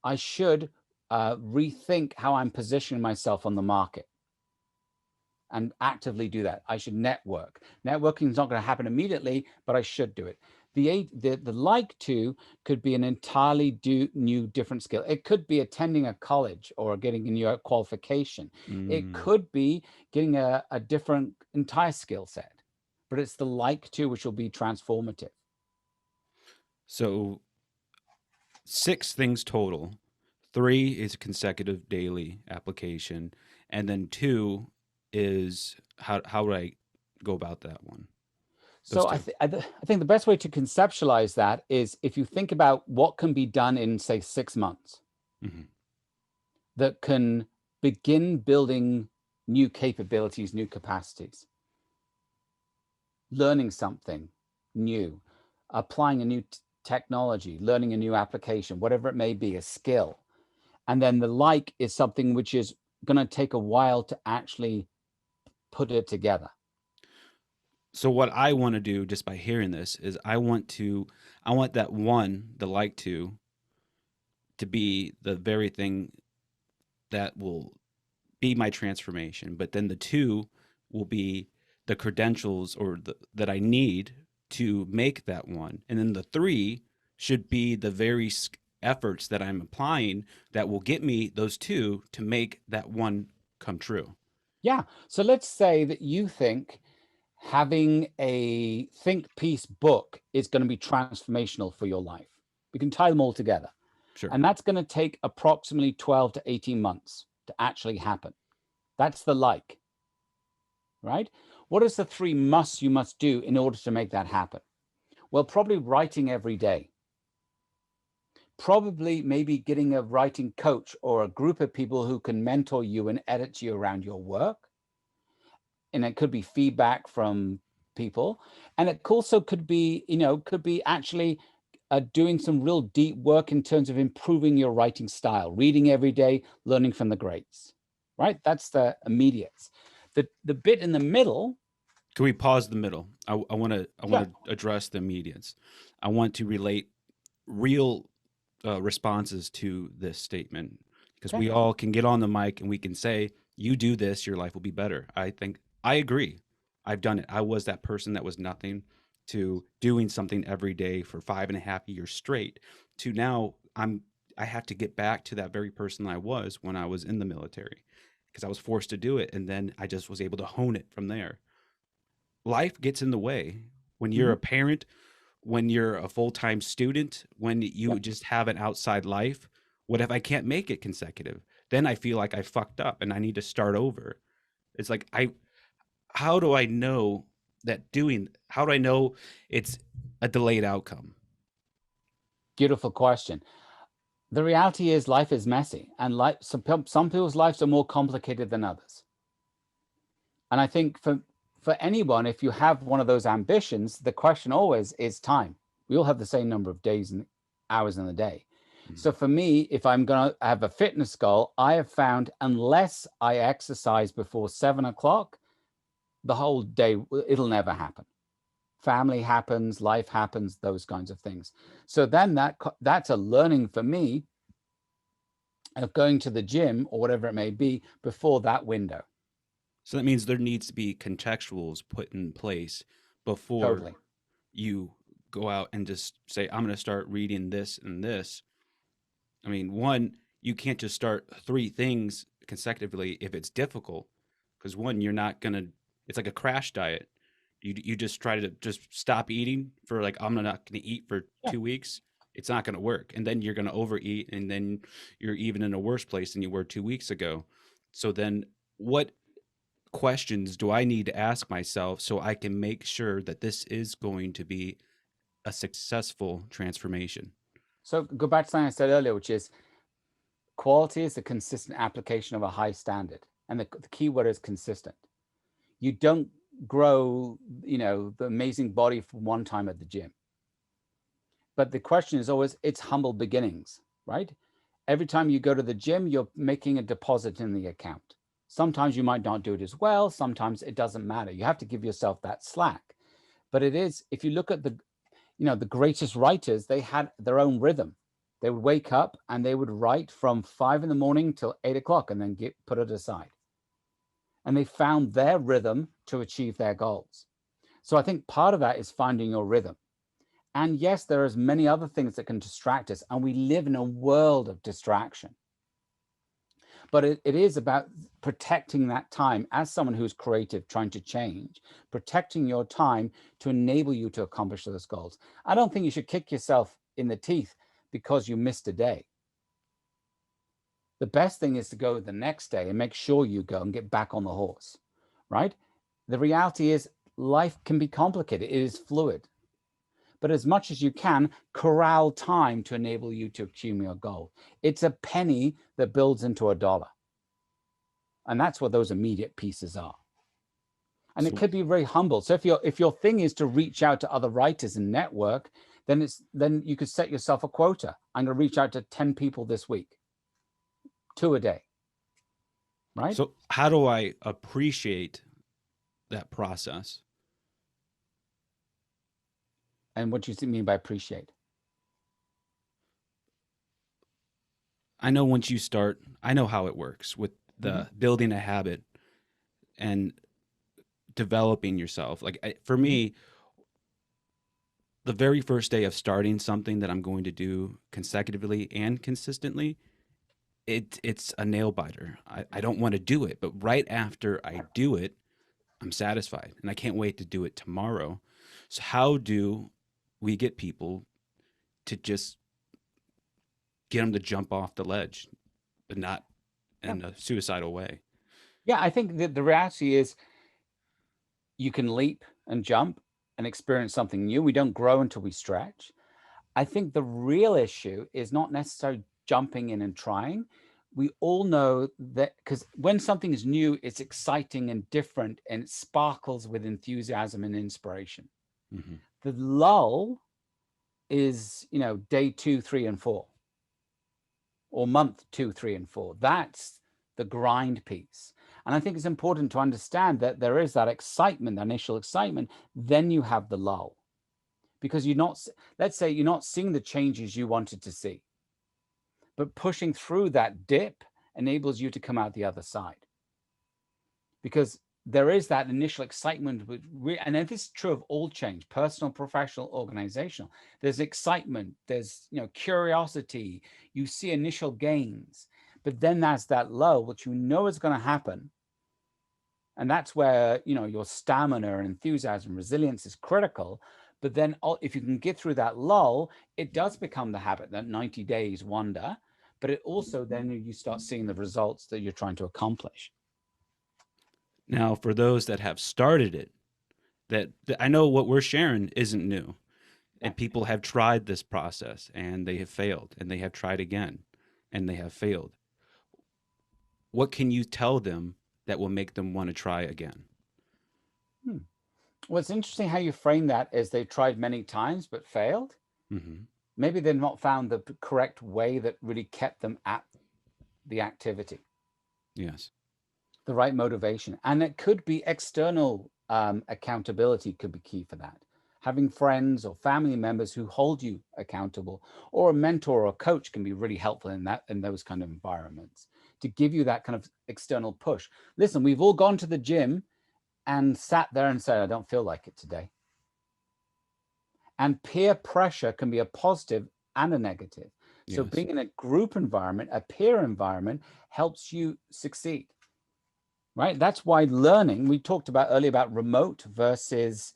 I should rethink how I'm positioning myself on the market. and actively do that. I should network. Networking is not going to happen immediately, but I should do it. The like to could be an entirely new different skill. It could be attending a college or getting a new qualification. It could be getting a different entire skill set, but it's the like to which will be transformative. So 6 things total. 3 is consecutive daily application, and then 2 is how would I go about that one? So I think the best way to conceptualize that is if you think about what can be done in, say, 6 months that can begin building new capabilities, new capacities, learning something new, applying a new technology, learning a new application, whatever it may be, a skill. And then the like is something which is going to take a while to actually put it together. So what I want to do just by hearing this is I want that one, the like to be the very thing that will be my transformation. But then the 2 will be the credentials that I need to make that one. And then the 3 should be the very efforts that I'm applying that will get me those 2 to make that one come true. Yeah. So let's say that you think having a think piece book is going to be transformational for your life. We can tie them all together. Sure. And that's going to take approximately 12 to 18 months to actually happen. That's the like, right? What is the 3 musts you must do in order to make that happen? Well, probably writing every day. Probably maybe getting a writing coach or a group of people who can mentor you and edit you around your work. And it could be feedback from people. And it also could be, actually doing some real deep work in terms of improving your writing style, reading every day, learning from the greats, right? That's the immediates. The bit in the middle. Can we pause the middle? I want to address the immediates. I want to relate real responses to this statement, because we all can get on the mic and we can say, you do this, your life will be better. I agree. I've done it. I was that person that was nothing to doing something every day for 5.5 years straight to now I have to get back to that very person I was when I was in the military, because I was forced to do it. And then I just was able to hone it from there. Life gets in the way when you're a parent, when you're a full-time student, when you just have an outside life. What if I can't make it consecutive? Then I feel like I fucked up and I need to start over. It's like, how do I know how do I know it's a delayed outcome? Beautiful question. The reality is life is messy, and some people's lives are more complicated than others. And I think for anyone, if you have one of those ambitions, the question always is time. We all have the same number of days and hours in the day. So for me, if I'm going to have a fitness goal, I have found unless I exercise before 7 o'clock, the whole day, it'll never happen. Family happens, life happens, those kinds of things. So then that's a learning for me of going to the gym or whatever it may be before that window. So that means there needs to be contextuals put in place before you go out and just say, I'm going to start reading this and this. I mean, one, you can't just start 3 things consecutively if it's difficult, because one, you're not going to, it's like a crash diet. You just try to just stop eating for like, I'm not going to eat for 2 weeks. It's not going to work. And then you're going to overeat, and then you're even in a worse place than you were 2 weeks ago. So then what questions do I need to ask myself so I can make sure that this is going to be a successful transformation? So go back to something I said earlier, which is quality is the consistent application of a high standard. And the key word is consistent. You don't grow, the amazing body from one time at the gym. But the question is always, it's humble beginnings, right? Every time you go to the gym, you're making a deposit in the account. Sometimes you might not do it as well. Sometimes it doesn't matter. You have to give yourself that slack. But it is, if you look at the greatest writers, they had their own rhythm. They would wake up and they would write from 5 in the morning till 8 o'clock and then put it aside. and they found their rhythm to achieve their goals. So I think part of that is finding your rhythm. And yes, there are as many other things that can distract us, and we live in a world of distraction. But it is about protecting that time as someone who's creative, trying to change, protecting your time to enable you to accomplish those goals. I don't think you should kick yourself in the teeth because you missed a day. The best thing is to go the next day and make sure you go and get back on the horse, right? The reality is life can be complicated. It is fluid. But as much as you can, corral time to enable you to achieve your goal. It's a penny that builds into a dollar. And that's what those immediate pieces are. And it could be very humble. So if your thing is to reach out to other writers and network, then you could set yourself a quota. I'm going to reach out to 10 people this week, 2 a day. Right? So how do I appreciate that process? And what do you mean by appreciate? I know once you start, I know how it works with the building a habit and developing yourself. Like for me, the very first day of starting something that I'm going to do consecutively and consistently, it's a nail biter. I don't want to do it, but right after I do it, I'm satisfied and I can't wait to do it tomorrow. So how do we get people to just get them to jump off the ledge, but not in a suicidal way? Yeah, I think that the reality is you can leap and jump and experience something new. We don't grow until we stretch. I think the real issue is not necessarily jumping in and trying. We all know that because when something is new, it's exciting and different and it sparkles with enthusiasm and inspiration. Mm-hmm. The lull is, day 2, 3, and 4, or month 2, 3, and 4. That's the grind piece. And I think it's important to understand that there is that excitement, that initial excitement, then you have the lull. Because let's say you're not seeing the changes you wanted to see, but pushing through that dip enables you to come out the other side. Because there is that initial excitement, and this is true of all change, personal, professional, organizational. There's excitement, there's curiosity, you see initial gains, but then there's that lull, which is going to happen. And that's where your stamina and enthusiasm, resilience is critical. But then if you can get through that lull, it does become the habit, that 90 days wonder. But it also then you start seeing the results that you're trying to accomplish. Now, for those that have started it, that I know what we're sharing isn't new. And people have tried this process and they have failed, and they have tried again and they have failed. What can you tell them that will make them want to try again? Well, it's interesting how you frame that as they've tried many times but failed. Mm-hmm. Maybe they've not found the correct way that really kept them at the activity. Yes. The right motivation. And it could be external accountability could be key for that. Having friends or family members who hold you accountable, or a mentor or a coach can be really helpful in those kind of environments to give you that kind of external push. Listen, we've all gone to the gym and sat there and said, I don't feel like it today. And peer pressure can be a positive and a negative. So being in a group environment, a peer environment, helps you succeed, right? That's why learning, we talked about earlier about remote versus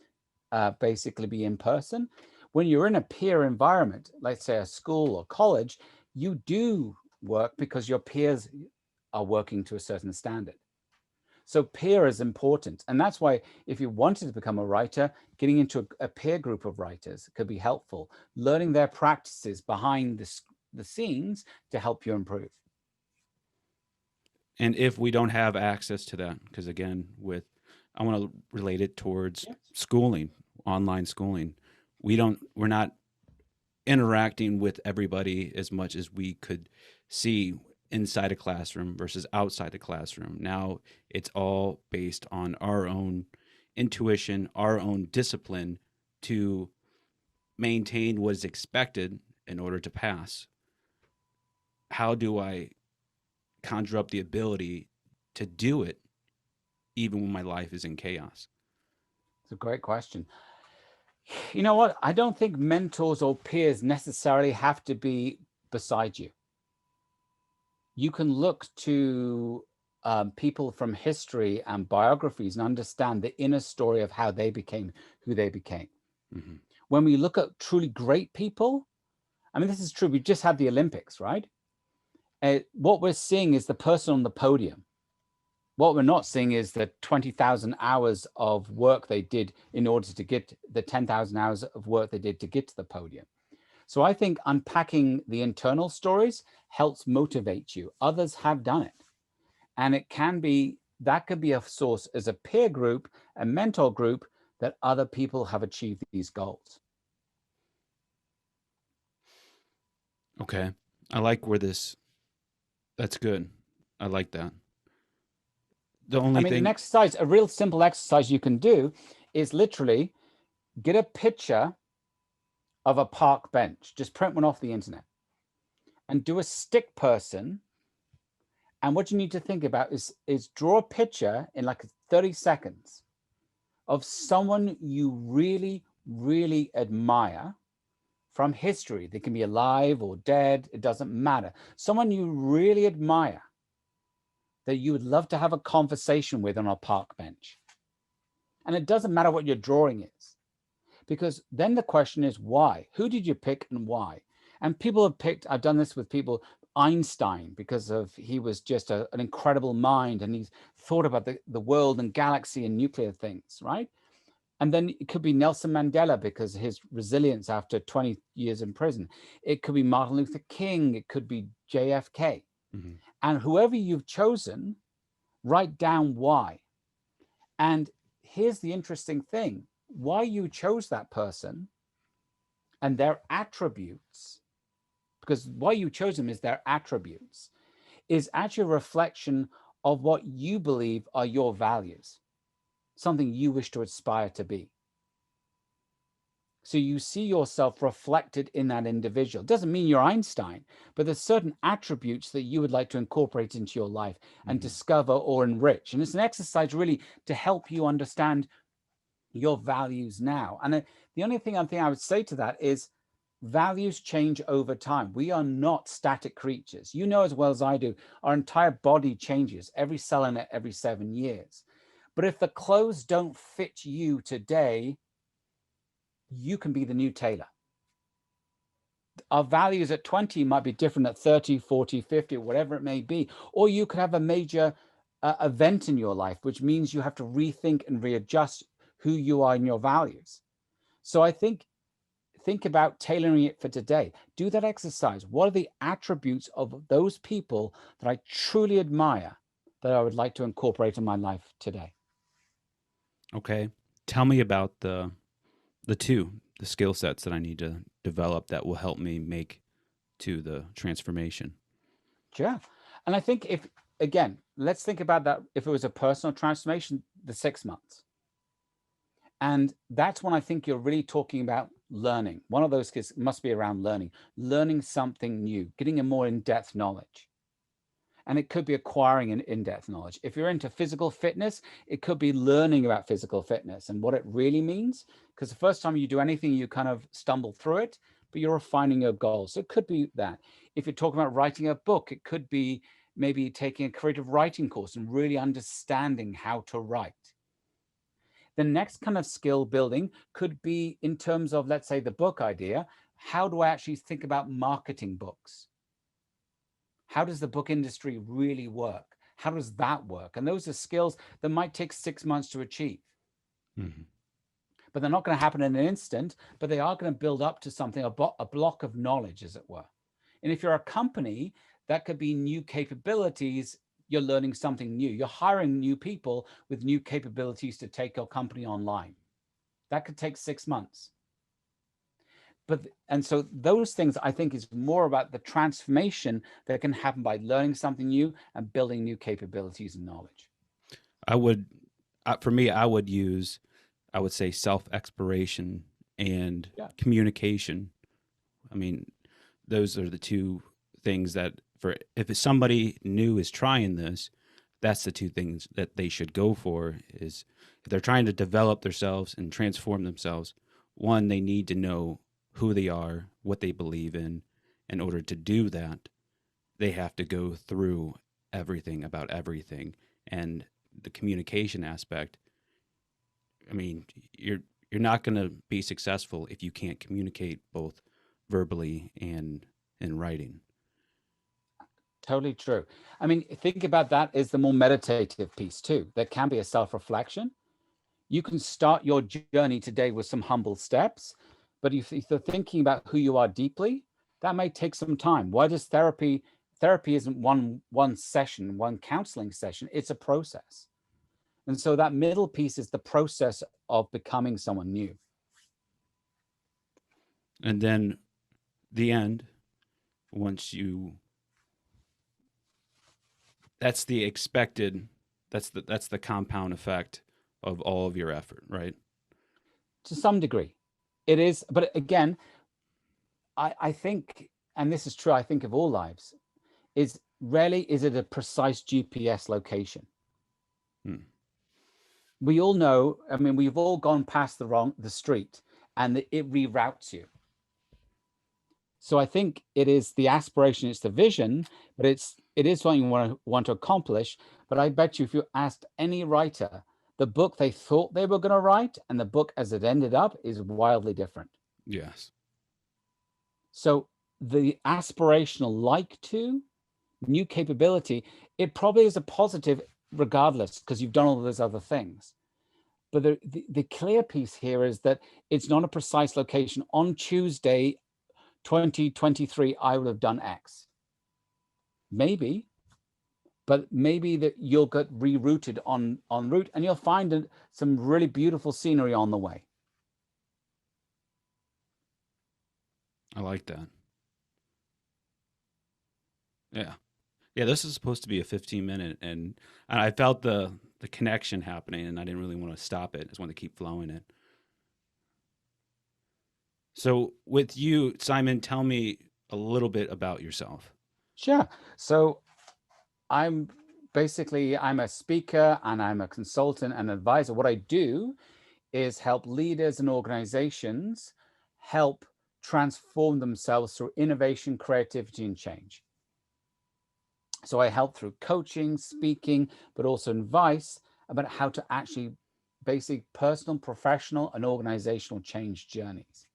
basically be in person. When you're in a peer environment, let's say a school or college, you do work because your peers are working to a certain standard. So peer is important. And that's why if you wanted to become a writer, getting into a peer group of writers could be helpful. Learning their practices behind the scenes to help you improve. And if we don't have access to that, because again, I want to relate it towards schooling, online schooling. We're not interacting with everybody as much as we could see inside a classroom versus outside the classroom. Now it's all based on our own intuition, our own discipline to maintain what is expected in order to pass. How do I conjure up the ability to do it even when my life is in chaos? It's a great question. You know what? I don't think mentors or peers necessarily have to be beside you. You can look to people from history and biographies and understand the inner story of how they became who they became. Mm-hmm. When we look at truly great people, I mean, this is true. We just had the Olympics, right? What we're seeing is the person on the podium. What we're not seeing is the 20,000 hours of work they did in order to get the 10,000 hours of work they did to get to the podium. So I think unpacking the internal stories helps motivate you. Others have done it. And it can be, that could be a source as a peer group, a mentor group, that other people have achieved these goals. Okay. I like where that's good. I like that. The only thing, an exercise, a real simple exercise you can do is literally get a picture of a park bench, just print one off the internet and do a stick person. And what you need to think about is draw a picture in like 30 seconds of someone you really, really admire from history. They can be alive or dead. It doesn't matter. Someone you really admire that you would love to have a conversation with on a park bench. And it doesn't matter what your drawing is, because then the question is why? Who did you pick and why? And people have picked, I've done this with people, Einstein, because he was just an incredible mind, and he's thought about the world and galaxy and nuclear things, right? And then it could be Nelson Mandela because of his resilience after 20 years in prison. It could be Martin Luther King. It could be JFK. Mm-hmm. And whoever you've chosen, write down why. And here's the interesting thing. Why you chose that person and their attributes, because why you chose them is their attributes, is actually a reflection of what you believe are your values, something you wish to aspire to be. So you see yourself reflected in that individual. It doesn't mean you're Einstein, but there's certain attributes that you would like to incorporate into your life and discover or enrich. And it's an exercise really to help you understand your values now. And the only thing I would say to that is values change over time. We are not static creatures. You know as well as I do, our entire body changes, every cell in it every 7 years. But if the clothes don't fit you today, you can be the new tailor. Our values at 20 might be different at 30, 40, 50, whatever it may be. Or you could have a major event in your life, which means you have to rethink and readjust who you are in your values. So I think about tailoring it for today. Do that exercise. What are the attributes of those people that I truly admire that I would like to incorporate in my life today? Okay. Tell me about the skill sets that I need to develop that will help me make to the transformation. Sure. And I think let's think about that. If it was a personal transformation, the 6 months. And that's when I think you're really talking about learning. One of those skills must be around learning something new, getting a more in-depth knowledge. And it could be acquiring an in-depth knowledge. If you're into physical fitness, it could be learning about physical fitness and what it really means. Because the first time you do anything, you kind of stumble through it, but you're refining your goals. So it could be that. If you're talking about writing a book, it could be maybe taking a creative writing course and really understanding how to write. The next kind of skill building could be in terms of, let's say, the book idea. How do I actually think about marketing books? How does the book industry really work? How does that work? And those are skills that might take 6 months to achieve. Mm-hmm. But they're not going to happen in an instant, but they are going to build up to something, a block of knowledge, as it were. And if you're a company, that could be new capabilities. You're learning something new. You're hiring new people with new capabilities to take your company online. That could take 6 months. And so those things, I think, is more about the transformation that can happen by learning something new and building new capabilities and knowledge. For me, I would say self-exploration and communication. I mean, those are the two things that if somebody new is trying this, that's the two things that they should go for. Is if they're trying to develop themselves and transform themselves, one, they need to know who they are, what they believe in order to do that, they have to go through everything about everything. And the communication aspect, I mean, you're not going to be successful if you can't communicate both verbally and in writing. Totally true. I mean, think about that as the more meditative piece too. There can be a self-reflection. You can start your journey today with some humble steps, but if you're thinking about who you are deeply, that may take some time. Why does therapy isn't one session, one counseling session, it's a process. And so that middle piece is the process of becoming someone new. And then the end, once you, that's the expected, that's the compound effect of all of your effort, right? To some degree it is, but again, I think, and this is true, I think of all lives, is rarely is it a precise GPS location. We all know, I mean, we've all gone past the street and it reroutes you. So I think it is the aspiration, it's the vision, but it is something you want to accomplish. But I bet you if you asked any writer, the book they thought they were going to write and the book as it ended up is wildly different. Yes. So the aspirational new capability, it probably is a positive regardless, because you've done all those other things. But the clear piece here is that it's not a precise location. On Tuesday, 2023, I would have done X. Maybe, but maybe that you'll get rerouted on route and you'll find some really beautiful scenery on the way. I like that. Yeah. Yeah, this is supposed to be a 15-minute, and I felt the connection happening, and I didn't really want to stop it. I just wanted to keep flowing it. So with you, Simon, tell me a little bit about yourself. Sure. So I'm a speaker and I'm a consultant and advisor. What I do is help leaders and organizations help transform themselves through innovation, creativity, and change. So I help through coaching, speaking, but also advice about how to actually basic personal, professional, and organizational change journeys.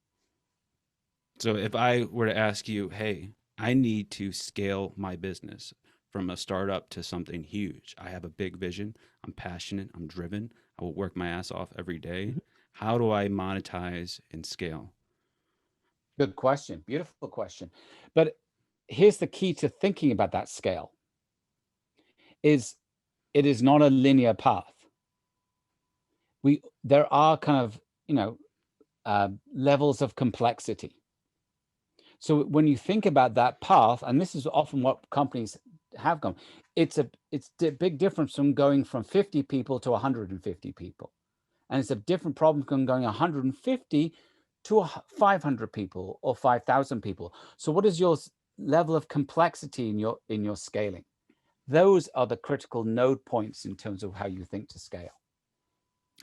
So if I were to ask you, hey, I need to scale my business from a startup to something huge. I have a big vision. I'm passionate. I'm driven. I will work my ass off every day. Mm-hmm. How do I monetize and scale? Good question. Beautiful question. But here's the key to thinking about that scale is it is not a linear path. There are kind of, levels of complexity. So when you think about that path, and this is often what companies have gone, it's a big difference from going from 50 people to 150 people. And it's a different problem from going 150 to 500 people or 5,000 people. So what is your level of complexity in your scaling? Those are the critical node points in terms of how you think to scale.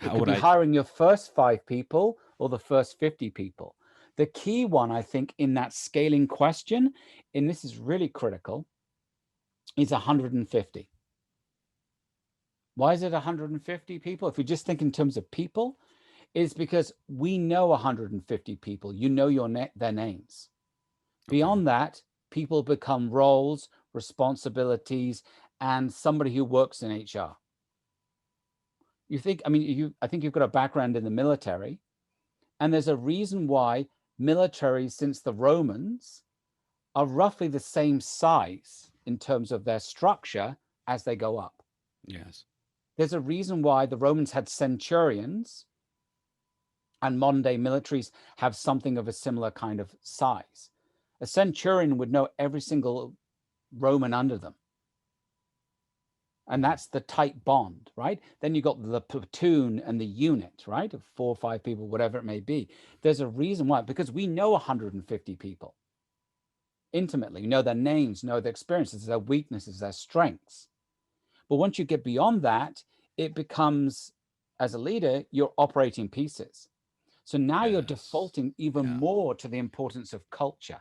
It could be hiring your first 5 people or the first 50 people. The key one, I think, in that scaling question, and this is really critical, is 150. Why is it 150 people? If you just think in terms of people, is because we know 150 people. You know their names. Okay. Beyond that, people become roles, responsibilities, and somebody who works in HR. You think, I think you've got a background in the military, and there's a reason why militaries since the Romans are roughly the same size in terms of their structure as they go up. Yes. There's a reason why the Romans had centurions and modern day militaries have something of a similar kind of size. A centurion would know every single Roman under them. And that's the tight bond, right? Then you got the platoon and the unit, right? Of 4 or 5 people, whatever it may be. There's a reason why, because we know 150 people intimately. We know their names, know their experiences, their weaknesses, their strengths. But once you get beyond that, it becomes, as a leader, you're operating pieces. So now you're defaulting even more to the importance of culture.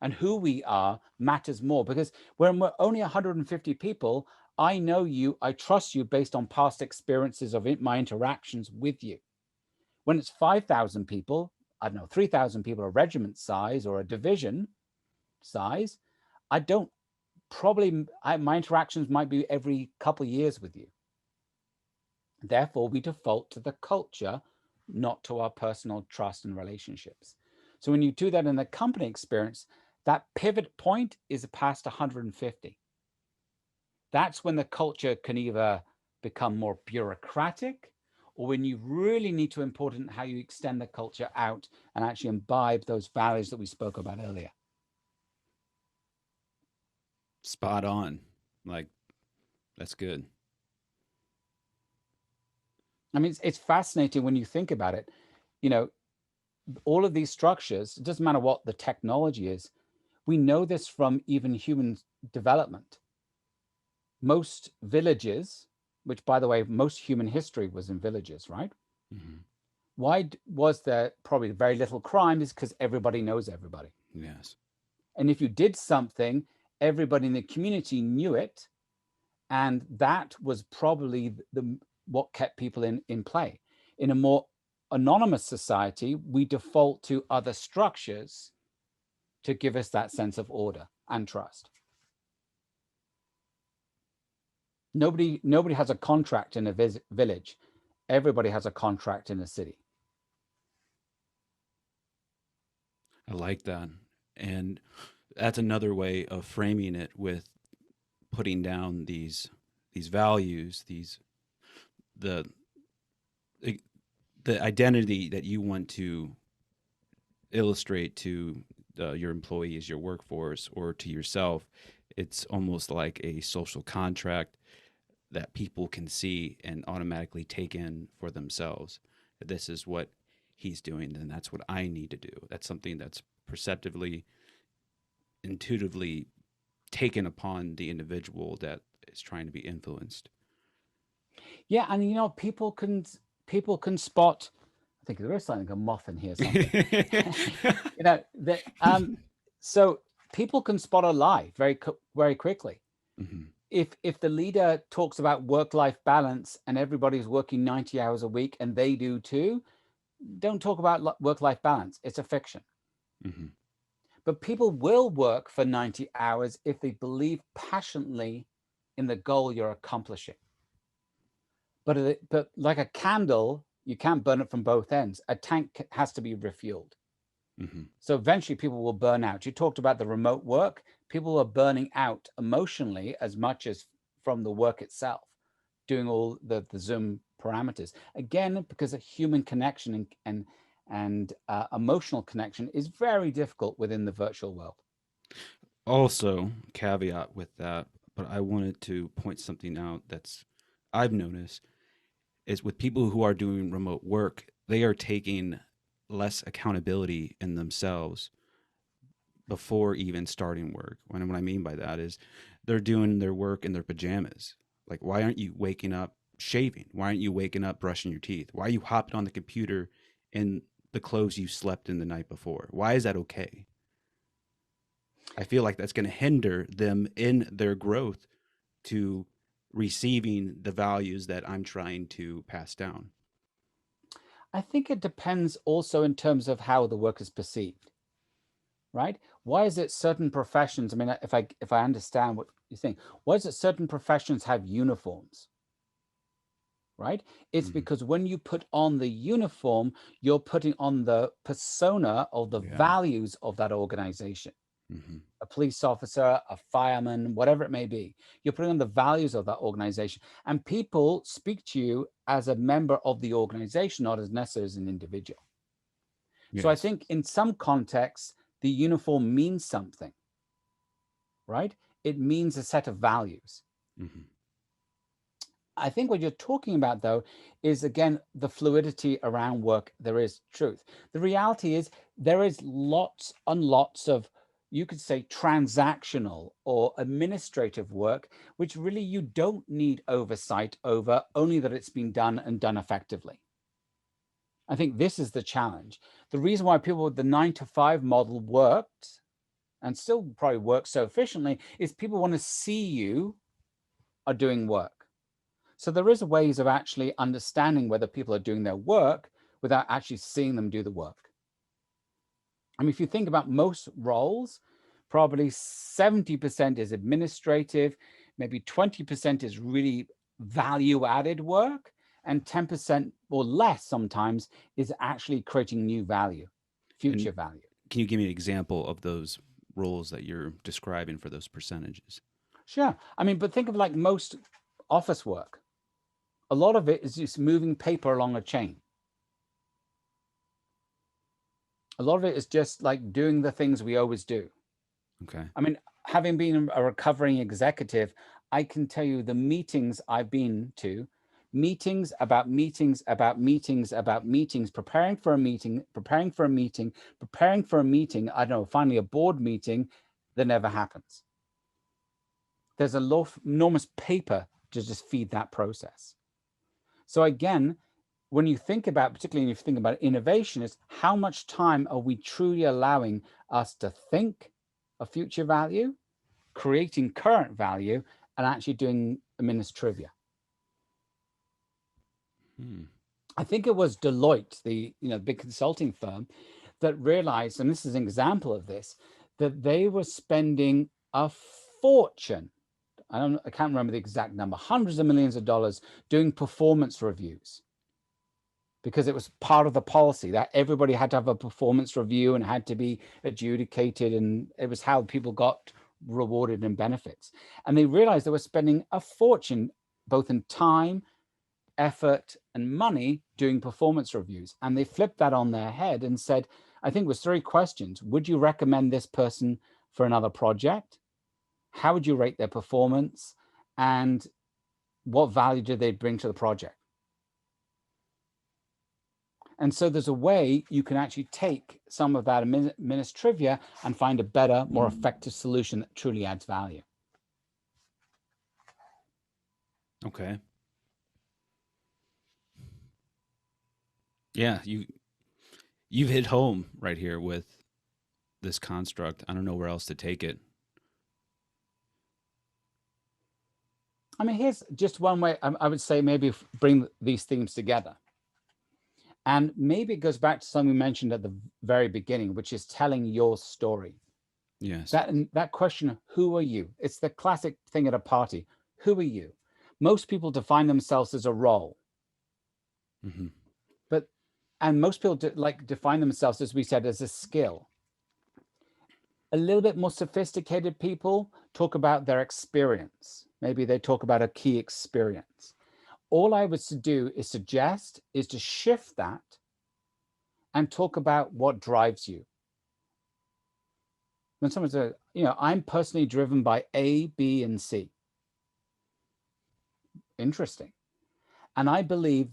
And who we are matters more, because when we're only 150 people, I know you, I trust you based on past experiences of my interactions with you. When it's 5,000 people, I don't know, 3,000 people, a regiment size or a division size, I don't probably, my interactions might be every couple of years with you. Therefore, we default to the culture, not to our personal trust and relationships. So when you do that in the company experience, that pivot point is past 150. That's when the culture can either become more bureaucratic, or when you really need to important how you extend the culture out and actually imbibe those values that we spoke about earlier. Spot on. Like, that's good. I mean, it's fascinating when you think about it. You know, all of these structures, it doesn't matter what the technology is. We know this from even human development. Most villages, which, by the way, most human history was in villages, right? Mm-hmm. Why was there probably very little crime? Is because everybody knows everybody. Yes. And if you did something, everybody in the community knew it. And that was probably what kept people in play. In a more anonymous society, we default to other structures to give us that sense of order and trust. Nobody has a contract in a village. Everybody has a contract in a city. I like that. And that's another way of framing it, with putting down these values, the identity that you want to illustrate to your employees, your workforce, or to yourself. It's almost like a social contract that people can see and automatically take in for themselves. This is what he's doing, then that's what I need to do. That's something that's perceptively, intuitively taken upon the individual that is trying to be influenced. Yeah, and you know, people can spot. I think there is something, a moth in here something. You know, so people can spot a lie very quickly. Mm-hmm. If the leader talks about work-life balance and everybody's working 90 hours a week and they do too, don't talk about work-life balance. It's a fiction. Mm-hmm. But people will work for 90 hours if they believe passionately in the goal you're accomplishing. But like a candle, you can't burn it from both ends. A tank has to be refueled. Mm-hmm. So eventually people will burn out. You talked about the remote work. People are burning out emotionally as much as from the work itself, doing all the Zoom parameters. Again, because a human connection and emotional connection is very difficult within the virtual world. Also, caveat with that, but I wanted to point something out that's I've noticed is with people who are doing remote work, they are taking less accountability in themselves before even starting work. And what I mean by that is they're doing their work in their pajamas. Like, why aren't you waking up shaving? Why aren't you waking up brushing your teeth? Why are you hopping on the computer in the clothes you slept in the night before? Why is that okay? I feel like that's going to hinder them in their growth to receiving the values that I'm trying to pass down. I think it depends also in terms of how the work is perceived, right? Why is it certain professions? I mean, if I understand what you think, why is it certain professions have uniforms? Right? It's because when you put on the uniform, you're putting on the persona or the values of that organization. Mm-hmm. A police officer, a fireman, whatever it may be. You're putting on the values of that organization. And people speak to you as a member of the organization, not as necessarily as an individual. Yes. So I think in some contexts, the uniform means something, right? It means a set of values. Mm-hmm. I think what you're talking about, though, is, again, the fluidity around work. There is truth. The reality is there is lots and lots of you could say transactional or administrative work, which really you don't need oversight over, only that it's been done and done effectively. I think this is the challenge. The reason why people with the 9-to-5 model worked and still probably work so efficiently is people want to see you are doing work. So there is ways of actually understanding whether people are doing their work without actually seeing them do the work. I mean, if you think about most roles, probably 70% is administrative, maybe 20% is really value-added work, and 10% or less sometimes is actually creating new value, future value. Can you give me an example of those roles that you're describing for those percentages? Sure. I mean, but think of like most office work. A lot of it is just moving paper along a chain. A lot of it is just like doing the things we always do. Okay. I mean, having been a recovering executive, I can tell you the meetings I've been to, meetings about meetings about meetings about meetings, preparing for a meeting, preparing for a meeting, preparing for a meeting, I don't know, finally a board meeting that never happens. There's a lot of enormous paper to just feed that process. So again, when you think about, particularly if you think about innovation, is how much time are we truly allowing us to think of future value, creating current value, and actually doing administrivia. I think it was Deloitte, the big consulting firm, that realized, and this is an example of this, that they were spending a fortune. I can't remember the exact number, hundreds of millions of dollars doing performance reviews, because it was part of the policy that everybody had to have a performance review and had to be adjudicated, and it was how people got rewarded and benefits. And they realized they were spending a fortune, both in time, effort, and money doing performance reviews. And they flipped that on their head and said, I think it was 3 questions. Would you recommend this person for another project? How would you rate their performance? And what value did they bring to the project? And so there's a way you can actually take some of that administrivia and find a better, more effective solution that truly adds value. Okay. Yeah, you've hit home right here with this construct. I don't know where else to take it. I mean, here's just one way I would say maybe bring these themes together. And maybe it goes back to something we mentioned at the very beginning, which is telling your story. Yes. That question, who are you? It's the classic thing at a party. Who are you? Most people define themselves as a role. Mm-hmm. And most people define themselves, as we said, as a skill. A little bit more sophisticated people talk about their experience. Maybe they talk about a key experience. All I would suggest is to shift that and talk about what drives you. When someone says, I'm personally driven by A, B, and C. Interesting. And I believe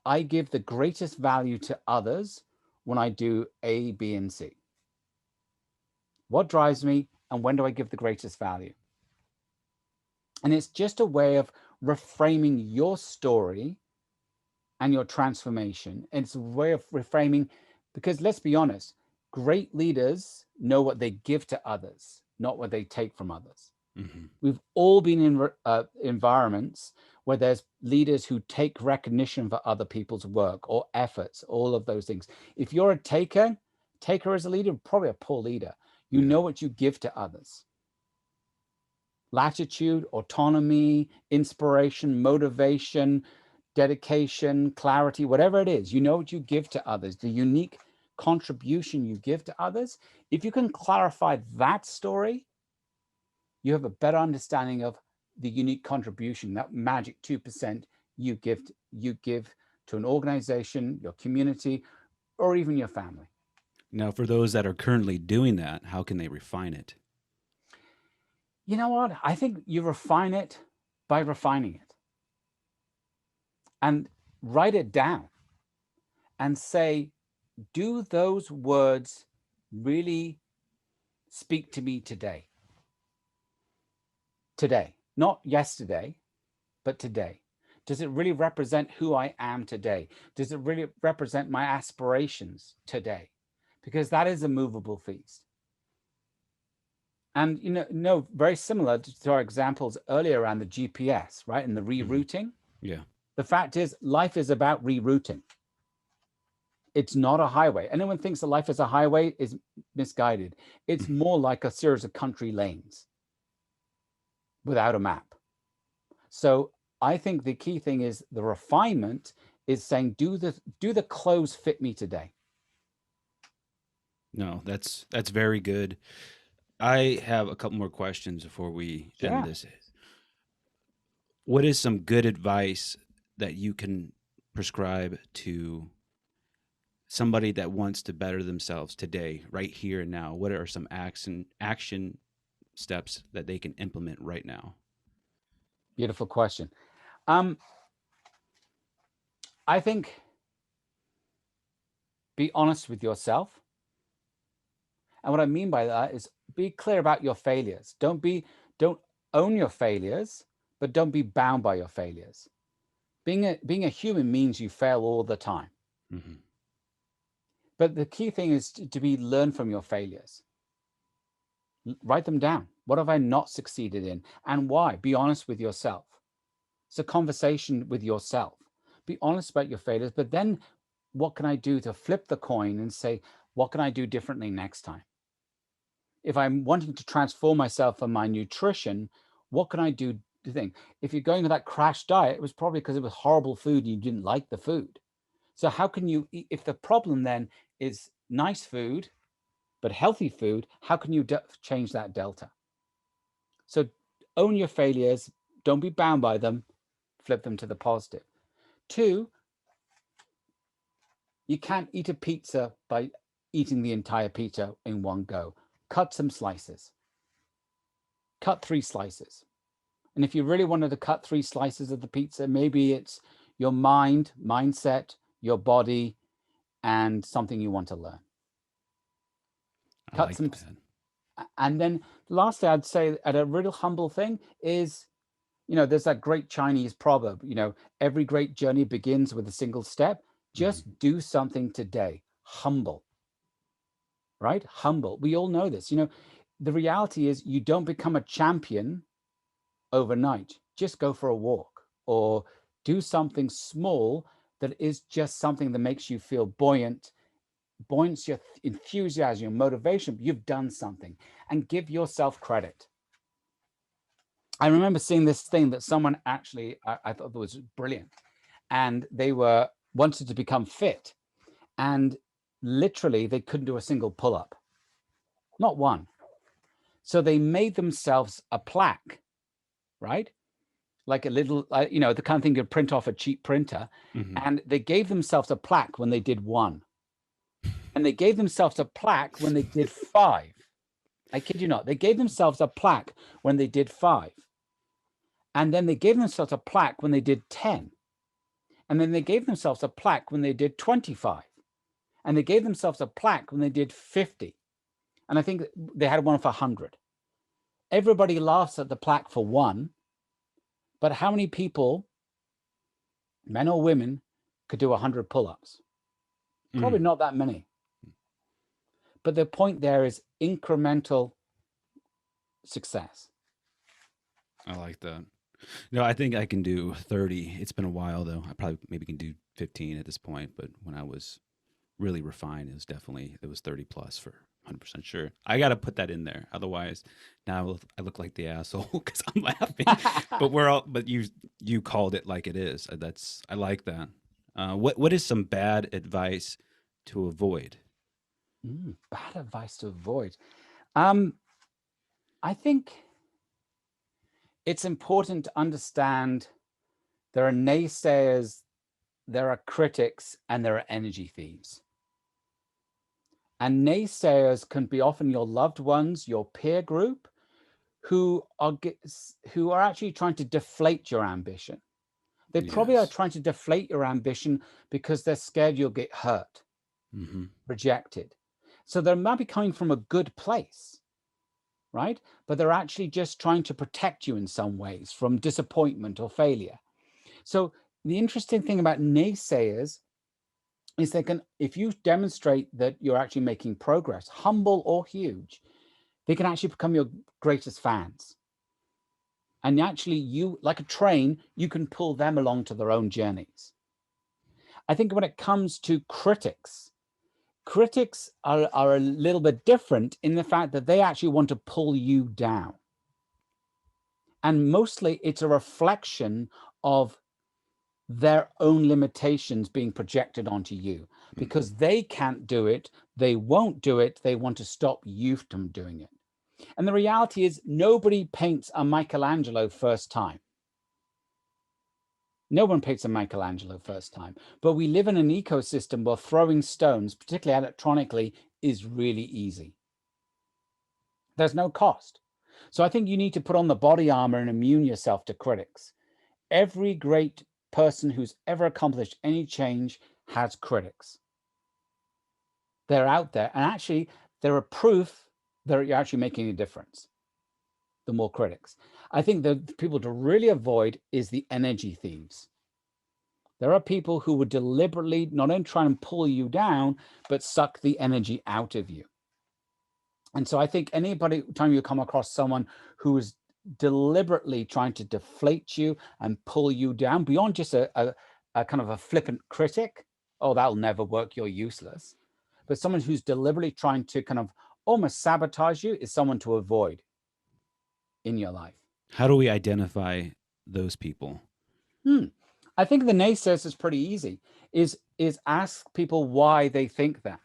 I give the greatest value to others when I do A, B, and C. What drives me, and when do I give the greatest value? And it's just a way of reframing your story and your transformation. And it's a way of reframing, because let's be honest, great leaders know what they give to others, not what they take from others. Mm-hmm. We've all been in environments where there's leaders who take recognition for other people's work or efforts, all of those things. If you're a taker as a leader, probably a poor leader. You know what you give to others. Latitude, autonomy, inspiration, motivation, dedication, clarity, whatever it is, you know what you give to others, the unique contribution you give to others. If you can clarify that story, you have a better understanding of the unique contribution, that magic 2% you give to an organization, your community, or even your family. Now, for those that are currently doing that, how can they refine it? You know what? I think you refine it by refining it. And write it down and say, do those words really speak to me today? Today, not yesterday, but today. Does it really represent who I am today? Does it really represent my aspirations today? Because that is a movable feast. And, very similar to our examples earlier around the GPS, right? And the rerouting. Yeah. The fact is, life is about rerouting. It's not a highway. Anyone thinks that life is a highway is misguided. It's more like a series of country lanes without a map. So I think the key thing is the refinement is saying, do the clothes fit me today? No, that's very good. I have a couple more questions before we end this. What is some good advice that you can prescribe to somebody that wants to better themselves today, right here and now? What are some action steps that they can implement right now? Beautiful question. I think be honest with yourself. And what I mean by that is be clear about your failures. Don't own your failures, but don't be bound by your failures. Being a human means you fail all the time. Mm-hmm. But the key thing is to learn from your failures. Write them down. What have I not succeeded in and why? Be honest with yourself. It's a conversation with yourself. Be honest about your failures, but then what can I do to flip the coin and say, what can I do differently next time? If I'm wanting to transform myself and my nutrition, what can I do to think? If you're going to that crash diet, it was probably because it was horrible food and you didn't like the food. So how can you, if the problem then is nice food, but healthy food, how can you change that delta? So own your failures, don't be bound by them, flip them to the positive. 2, you can't eat a pizza by eating the entire pizza in one go. Cut some slices. Cut 3 slices. And if you really wanted to cut 3 slices of the pizza, maybe it's your mindset, your body, and something you want to learn. Cut some. And then lastly, I'd say at a real humble thing is, there's that great Chinese proverb, every great journey begins with a single step. Just do something today. Humble. Right? Humble. We all know this. The reality is you don't become a champion overnight. Just go for a walk or do something small that is just something that makes you feel buoyant, your enthusiasm, your motivation. You've done something, and give yourself credit. I remember seeing this thing that someone actually, I thought was brilliant, and they wanted to become fit, and literally they couldn't do a single pull-up, not one. So they made themselves a plaque, right? Like a little, the kind of thing you'd print off a cheap printer. And they gave themselves a plaque when they did 1. And they gave themselves a plaque when they did 5. I kid you not. They gave themselves a plaque when they did 5. And then they gave themselves a plaque when they did 10. And then they gave themselves a plaque when they did 25. And they gave themselves a plaque when they did 50. And I think they had one for 100. Everybody laughs at the plaque for 1. But how many people, men or women, could do 100 pull-ups? Probably not that many. But the point there is incremental success. I like that. I think I can do 30. It's been a while though. I probably maybe can do 15 at this point. But when I was really refined, it was 30 plus for 100% sure. I got to put that in there. Otherwise, now I look like the asshole because I'm laughing. But you called it like it is. I like that. What is some bad advice to avoid? Bad advice to avoid. I think it's important to understand there are naysayers, there are critics, and there are energy thieves. And naysayers can be often your loved ones, your peer group, who are actually trying to deflate your ambition. They probably are trying to deflate your ambition because they're scared you'll get hurt, rejected. So they might be coming from a good place. right? But they're actually just trying to protect you in some ways from disappointment or failure. So the interesting thing about naysayers is they can, if you demonstrate that you're actually making progress, humble or huge, they can actually become your greatest fans. And actually, you, like a train, you can pull them along to their own journeys. I think when it comes to critics, critics are a little bit different in the fact that they actually want to pull you down. And mostly it's a reflection of their own limitations being projected onto you, because they can't do it, they won't do it, they want to stop you from doing it. And the reality is nobody paints a Michelangelo first time. No one paints a Michelangelo first time, but we live in an ecosystem where throwing stones, particularly electronically, is really easy. There's no cost. So I think you need to put on the body armor and immune yourself to critics. Every great person who's ever accomplished any change has critics. They're out there, and actually they're a proof that you're actually making a difference. The more critics. I think the people to really avoid is the energy thieves. There are people who would deliberately not only try and pull you down, but suck the energy out of you. And so I think time you come across someone who is deliberately trying to deflate you and pull you down beyond just a kind of a flippant critic, oh, that'll never work, you're useless. But someone who's deliberately trying to kind of almost sabotage you is someone to avoid in your life. How do we identify those people? I think the naysayers is pretty easy, is ask people why they think that.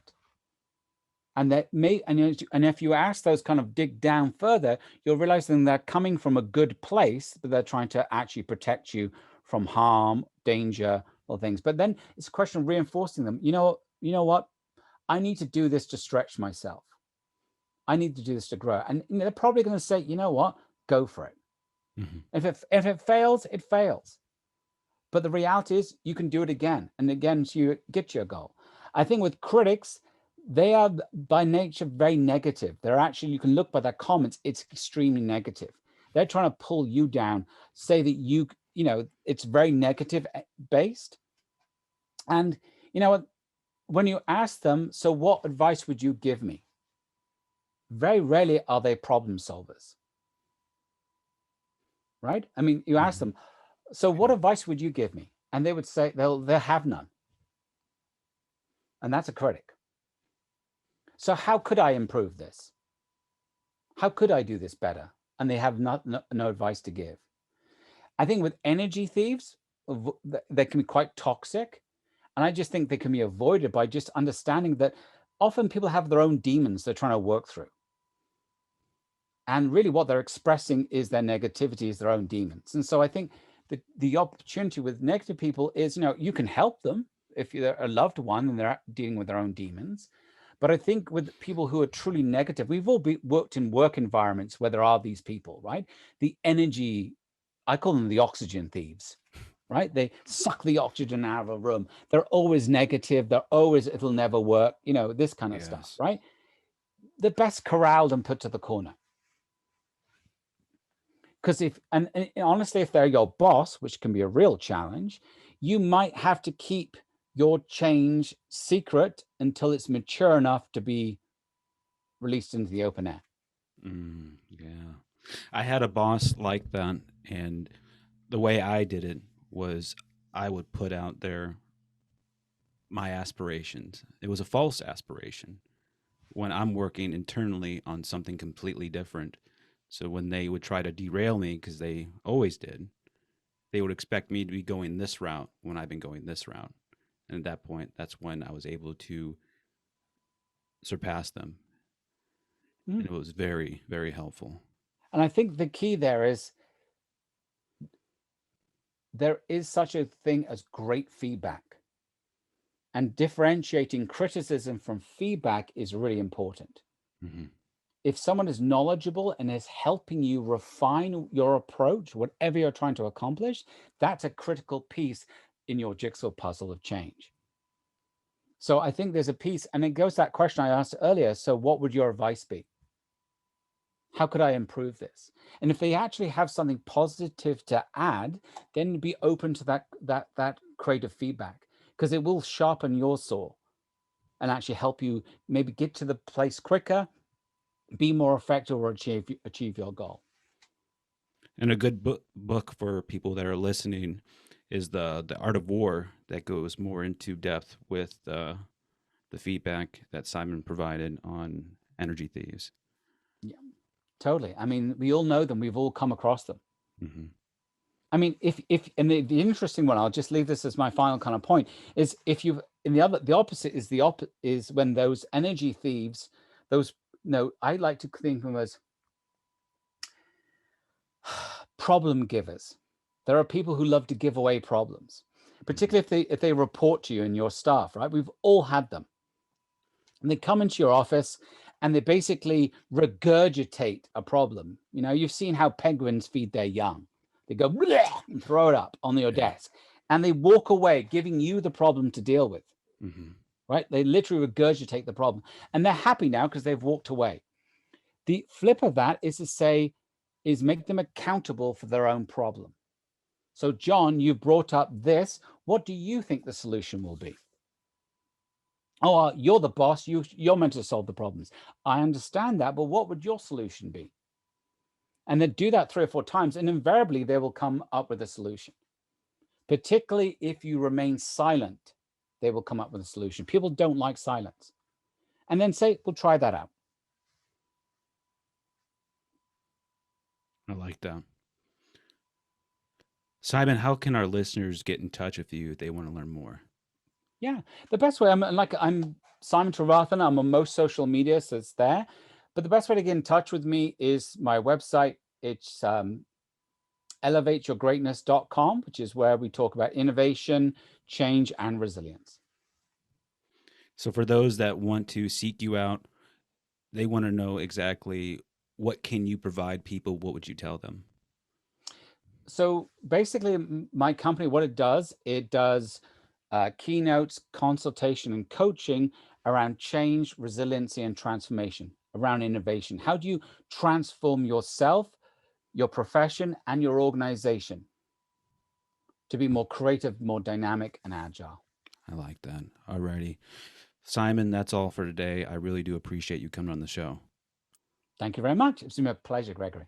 And if you ask those, kind of dig down further, you'll realize that they're coming from a good place, but they're trying to actually protect you from harm, danger, or things. But then it's a question of reinforcing them. You know what? I need to do this to stretch myself. I need to do this to grow. And they're probably going to say, you know what? Go for it. If it fails, it fails. But the reality is you can do it again and again so you get your goal. I think with critics, they are by nature very negative. They're actually, you can look by their comments, it's extremely negative. They're trying to pull you down, say that it's very negative based. And when you ask them, so what advice would you give me? Very rarely are they problem solvers. Right? I mean, you ask them, so what advice would you give me? And they would say they'll have none. And that's a critic. So how could I improve this? How could I do this better? And they have no advice to give. I think with energy thieves, they can be quite toxic. And I just think they can be avoided by just understanding that often people have their own demons they're trying to work through. And really what they're expressing is their negativity, is their own demons. And so I think the opportunity with negative people is, you can help them if you're a loved one and they're dealing with their own demons. But I think with people who are truly negative, we've all worked in work environments where there are these people, right? The energy, I call them the oxygen thieves, right? They suck the oxygen out of a room. They're always negative. They're always, it'll never work, this kind of stuff, right? They're best corralled and put to the corner. Because honestly, if they're your boss, which can be a real challenge, you might have to keep your change secret until it's mature enough to be released into the open air. Yeah. I had a boss like that, and the way I did it was I would put out there my aspirations. It was a false aspiration when I'm working internally on something completely different. So when they would try to derail me, because they always did, they would expect me to be going this route when I've been going this route. And at that point, that's when I was able to surpass them. And it was very, very helpful. And I think the key there is such a thing as great feedback. And differentiating criticism from feedback is really important. If someone is knowledgeable and is helping you refine your approach, whatever you're trying to accomplish, that's a critical piece in your jigsaw puzzle of change. So I think there's a piece, and it goes to that question I asked earlier. So what would your advice be? How could I improve this? And if they actually have something positive to add, then be open to that creative feedback, because it will sharpen your saw and actually help you maybe get to the place quicker, be more effective, or achieve your goal. And a good book for people that are listening is the Art of War, that goes more into depth with the feedback that Simon provided on Energy Thieves. Yeah, totally. I mean, we all know them. We've all come across them. Mm-hmm. I mean, if and the interesting one, I'll just leave this as my final kind of point, is if you've in the opposite is when those energy thieves, those, I like to think of them as problem givers. There are people who love to give away problems, particularly if they report to you and your staff, right? We've all had them. And they come into your office and they basically regurgitate a problem. You've seen how penguins feed their young. They go bleh, and throw it up on your desk, and they walk away giving you the problem to deal with. Mm-hmm. Right? They literally regurgitate the problem, and they're happy now because they've walked away. The flip of that is make them accountable for their own problem. So, John, you've brought up this. What do you think the solution will be? Oh, you're the boss. You're meant to solve the problems. I understand that, but what would your solution be? And then do that 3 or 4 times, and invariably they will come up with a solution. Particularly if you remain silent, they will come up with a solution. People don't like silence. And then say, we'll try that out. I like that. Simon, how can our listeners get in touch with you if they want to learn more? Yeah, the best way, I'm Simon Trevarthen. I'm on most social media, so it's there. But the best way to get in touch with me is my website. It's elevateyourgreatness.com, which is where we talk about innovation, change, and resilience. So for those that want to seek you out, they want to know exactly what can you provide people, what would you tell them? So basically, my company, what it does keynotes, consultation, and coaching around change, resiliency, and transformation, around innovation. How do you transform yourself, your profession, and your organization to be more creative, more dynamic, and agile? I like that. Alrighty. Simon, that's all for today. I really do appreciate you coming on the show. Thank you very much. It's been a pleasure, Gregory.